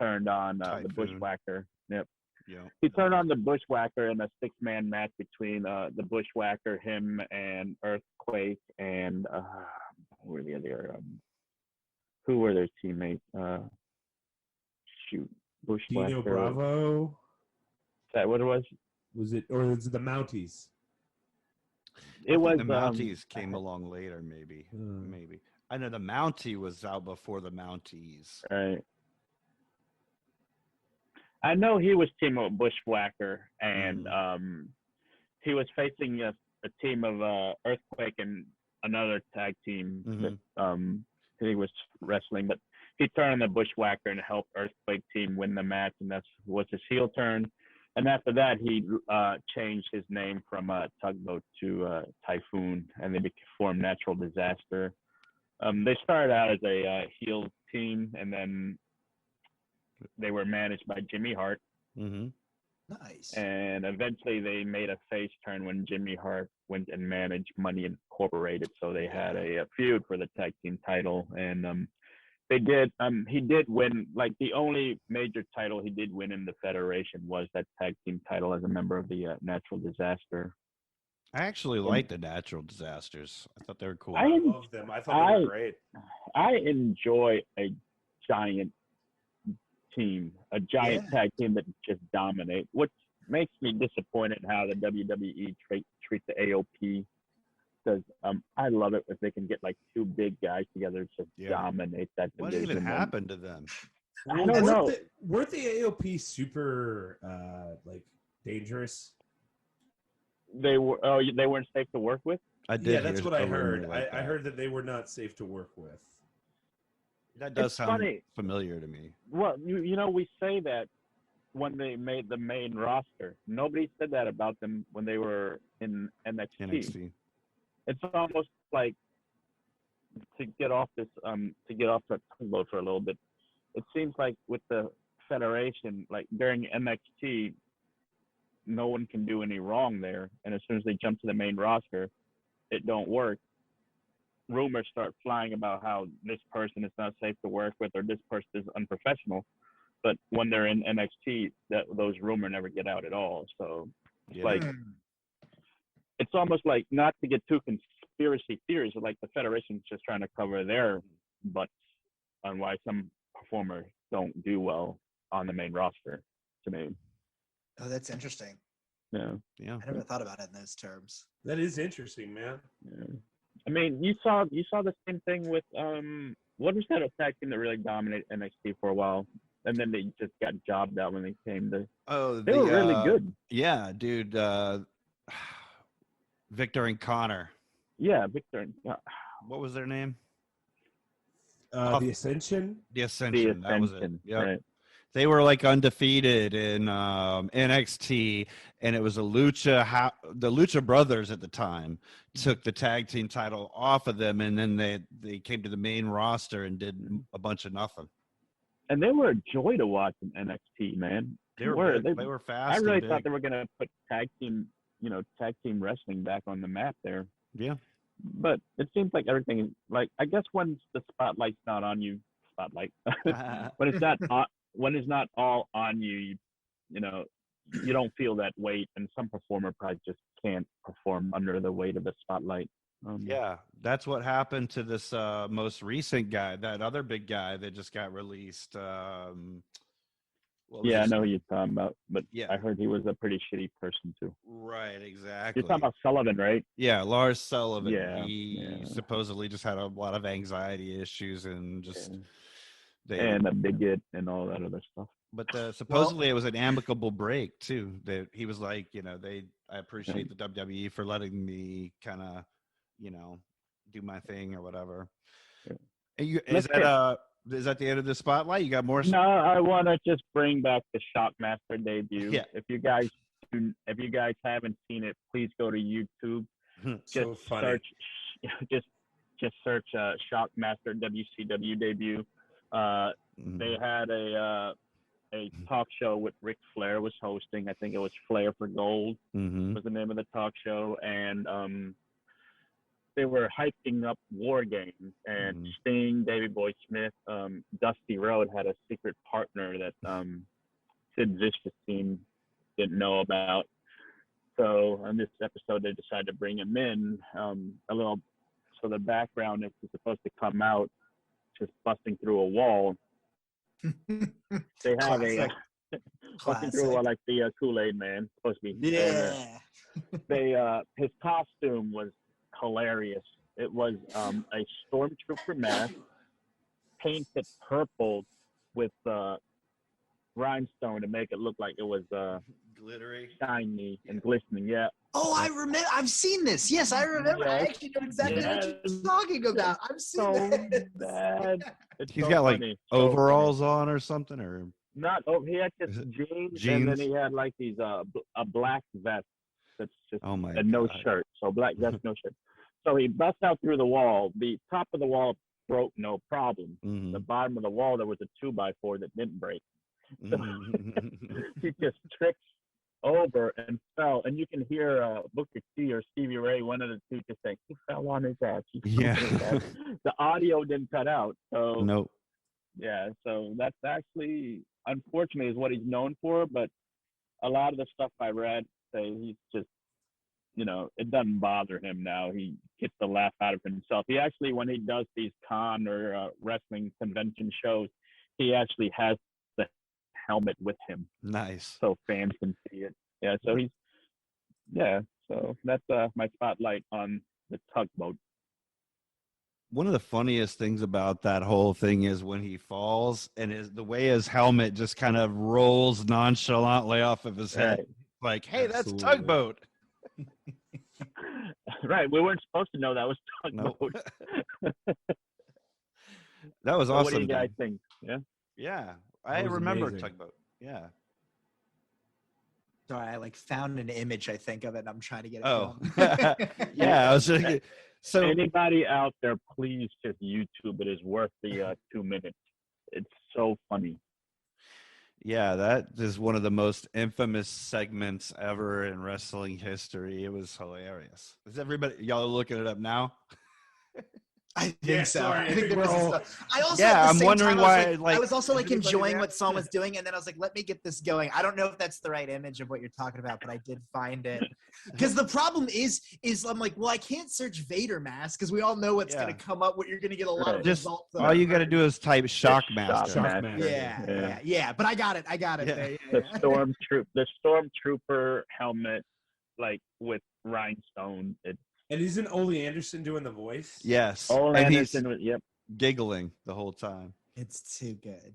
turned on the Typhoon. Bushwhacker. Yep. Yeah. He turned on the Bushwhacker in a six-man match between the Bushwhacker, him, and Earthquake, and who were the other? Who were their teammates? Bushwhacker. Dino Bravo. Is that what it was? Was it, or was it the Mounties? It was the Mounties came along later, maybe. Maybe. I know the Mountie was out before the Mounties. Right. I know he was team of Bushwhacker, and he was facing a team of Earthquake and another tag team that he was wrestling. But he turned on the Bushwhacker and helped Earthquake team win the match, and that was his heel turn. And after that, he changed his name from Tugboat to Typhoon, and they formed Natural Disaster. They started out as a heel team, and then they were managed by Jimmy Hart. Mm-hmm. Nice. And eventually they made a face turn when Jimmy Hart went and managed Money Incorporated. So they had a feud for the tag team title, and they did. He did win. Like the only major title he did win in the Federation was that tag team title as a member of the Natural Disaster. I actually like the Natural Disasters. I thought they were cool. I love them. I thought they were great. I enjoy a giant team, a giant tag team that just dominate. What makes me disappointed how the WWE treat the AOP, because I love it if they can get like two big guys together to just dominate that division. What even happened to them? I don't know. Weren't the AOP super like dangerous? They were. Oh, they weren't safe to work with. I did. Yeah, that's what I heard. Like I heard that they were not safe to work with. That does sound funny. familiar to me. Well, you know, we say that when they made the main roster. Nobody said that about them when they were in NXT. It's almost like, to get off the tugboat for a little bit. It seems like with the Federation, like during NXT, no one can do any wrong there, and as soon as they jump to the main roster, it don't work. Rumors start flying about how this person is not safe to work with or this person is unprofessional. But when they're in NXT, those rumors never get out at all. So like, it's almost like, not to get too conspiracy theories, but like the Federation's just trying to cover their butts on why some performers don't do well on the main roster, to me. Oh, that's interesting. Yeah. I never thought about it in those terms. That is interesting, man. Yeah. I mean, you saw the same thing with what was that tag team that really dominated NXT for a while, and then they just got jobbed out when they came to. Oh, they were really good. Yeah, dude. Victor and Connor. Yeah, Victor. What was their name? The Ascension. The Ascension. That was it. Yeah. Right. They were like undefeated in NXT, and it was the Lucha Brothers at the time took the tag team title off of them, and then they came to the main roster and did a bunch of nothing. And they were a joy to watch in NXT, man. They were fast. I really thought they were gonna put tag team wrestling back on the map there. Yeah. But it seems like everything is like, I guess when the spotlight's not on you, when it's not all on you, you know, you don't feel that weight, and some performer probably just can't perform under the weight of the spotlight. Yeah, that's what happened to this most recent guy, that other big guy that just got released. I know who you're talking about, but I heard he was a pretty shitty person too. Right, exactly. You're talking about Sullivan, right? Yeah, Lars Sullivan. Yeah, he supposedly just had a lot of anxiety issues and just and a bigot and all that other stuff. But supposedly it was an amicable break too. That he was like, I appreciate the WWE for letting me kind of, do my thing or whatever. Yeah. Is that the end of the spotlight? You got more? No, I want to just bring back the Shockmaster debut. Yeah. If you guys haven't seen it, please go to YouTube. So funny. Just search Shockmaster WCW debut. They had a talk show with Ric Flair was hosting. I think it was Flair for Gold was the name of the talk show, and they were hyping up War Games, and Sting, Davey Boy Smith, Dusty Rhodes had a secret partner that Sid Vicious team didn't know about. So on this episode, they decided to bring him in so the background is supposed to come out just busting through a wall. They have busting through a wall like the Kool-Aid Man, supposed to be. His costume was hilarious. It was a stormtrooper mask painted purple with rhinestone to make it look like it was glittery, shiny, and glistening. Yeah. Oh, I remember. I've seen this. Yes, I remember. Yes. I actually know exactly what you're talking about. I've seen So this. bad. He's got like overalls on or something, or Not oh, he had Is just it jeans, and jeans? then he had like these a black vest that's just Oh my and no god. shirt. So black vest, no shirt. So he busts out through the wall. The top of the wall broke, no problem. The Mhm. bottom of the wall there was a 2x4 that didn't break. So Mhm. he just trips over and fell, and you can hear Booker T or Stevie Ray, one of the two, just saying he fell on his ass. He fell Yeah. on his ass. The audio didn't cut out, so Nope. yeah. So that's actually, unfortunately, is what he's known for. But a lot of the stuff I read say he's just, it doesn't bother him now. He gets the laugh out of himself. He actually, when he does these con or wrestling convention shows, he actually has the helmet with him Nice. so fans can see it. Yeah, so he's yeah. So that's my spotlight on the tugboat. One of the funniest things about that whole thing is when he falls and the way his helmet just kind of rolls nonchalantly off of his head. Right. Like, hey, that's Absolutely. tugboat. Right. We weren't supposed to know that was Nope. tugboat. That was So awesome. what do you guys Dan. think? Yeah. Yeah. I was remember amazing. tugboat. Yeah. Sorry, I like found an image, I think, of it, and I'm trying to get it Oh. going. Yeah. I was just, so Anybody out there, please just YouTube it. Is worth the 2 minutes. It's so funny. yeah, that is one of the most infamous segments ever in wrestling history. It was hilarious. Is everybody y'all looking it up now? I think Yeah, so. sorry, I think there we're was some all- stuff. I also Yeah, at the I'm same wondering time, I was why, like, like, I was also like everybody enjoying what reacts Psalm to- was doing, and then I was like, let me get this going. I don't know if that's the right image of what you're talking about, but I did find it. Because the problem is I'm like, well, I can't search Vader mask because we all know what's Yeah. going to come up. What you're going to get a lot of Right. Just results. that all are you got to very- do is type Shockmaster. Shockmaster. Yeah. But I got it. Yeah. There, The stormtrooper helmet, like with rhinestone. It's And isn't Ole Anderson doing the voice? Yes. Ole And he's Anderson. Yep. giggling the whole time. It's too good.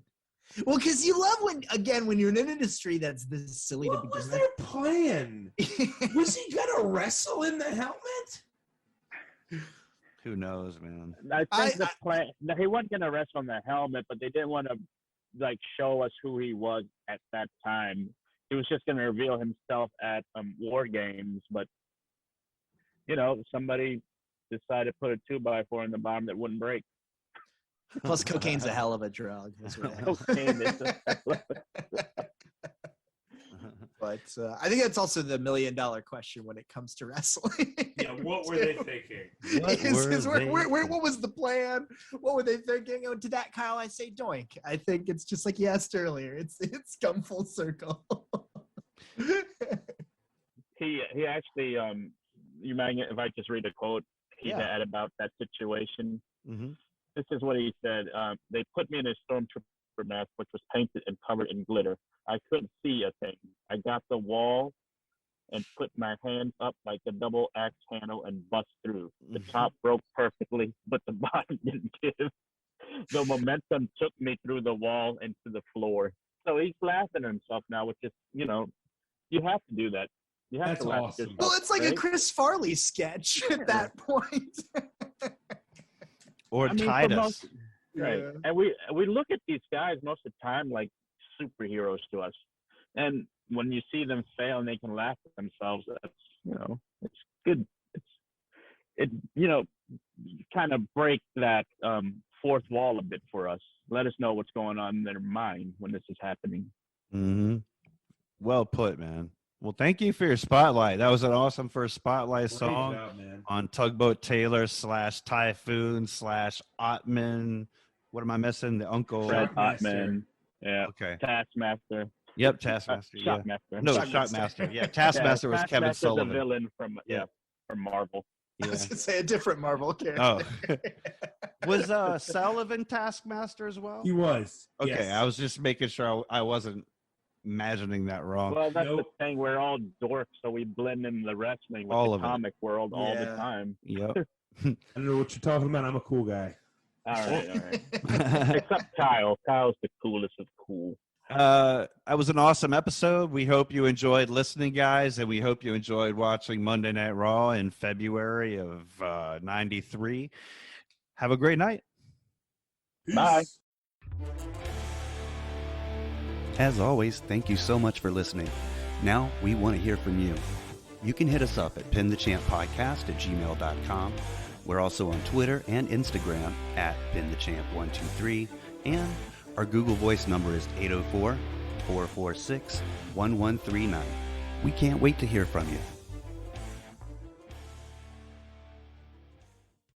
Well, because you love when you're in an industry that's this silly What to was begin their plan? with. Was he gonna wrestle in the helmet? Who knows, man? I think the plan. No, he wasn't gonna wrestle on the helmet, but they didn't want to like show us who he was at that time. He was just gonna reveal himself at War Games, but somebody decided to put a 2x4 in the bottom that wouldn't break. Plus, cocaine's a hell of a drug. Is what it is. Cocaine is But I think that's also the $1 million question when it comes to wrestling. Yeah, what were they thinking? What was the plan? What were they thinking? Oh, to that, Kyle, I say doink. I think it's just like you asked earlier. It's come full circle. he actually you mind if I just read a quote he Yeah. had about that situation? Hmm. This is what he said. They put me in a stormtrooper mask, which was painted and covered in glitter. I couldn't see a thing. I got the wall and put my hand up like a double axe handle and bust through. The top broke perfectly, but the bottom didn't give. The momentum took me through the wall and to the floor. So he's laughing at himself now, which is, you have to do that. You have That's to laugh at awesome. yourself. Well, it's like a right? Chris Farley sketch at that point. Or I mean, for Titus. most- Right. Yeah. And we look at these guys most of the time like superheroes to us. And when you see them fail and they can laugh at themselves, that's, it's good. It kind of break that fourth wall a bit for us. Let us know what's going on in their mind when this is happening. Hmm. Well put, man. Well, thank you for your spotlight. That was an awesome first spotlight Great song job, man. on Tugboat Taylor / Typhoon / Ottman. What am I missing? The uncle. Fred Shockmaster. Ottman. Yeah. Okay. Taskmaster. Yep. Taskmaster. Yeah. Shockmaster. No, Shockmaster. Shockmaster. Yeah. Taskmaster was Kevin Taskmaster's Sullivan. a villain from Yeah. from Marvel. I Yeah. was gonna say a different Marvel character. Oh. Was Sullivan Taskmaster as well? He was. Okay, Yes. I was just making sure I wasn't imagining that wrong. Well, that's Nope. the thing. We're all dorks, so we blend in the wrestling with All the of it. comic world all the Yeah. time. Yep. I don't know what you're talking about. I'm a cool guy. All right. Except Kyle. Kyle's the coolest of cool. That was an awesome episode. We hope you enjoyed listening, guys, and we hope you enjoyed watching Monday Night Raw in February of '93. Have a great night. Bye. Peace. As always, thank you so much for listening. Now, we want to hear from you. You can hit us up at pinthechamppodcast@gmail.com. We're also on Twitter and Instagram at pinthechamp123, and our Google Voice number is 804-446-1139. We can't wait to hear from you.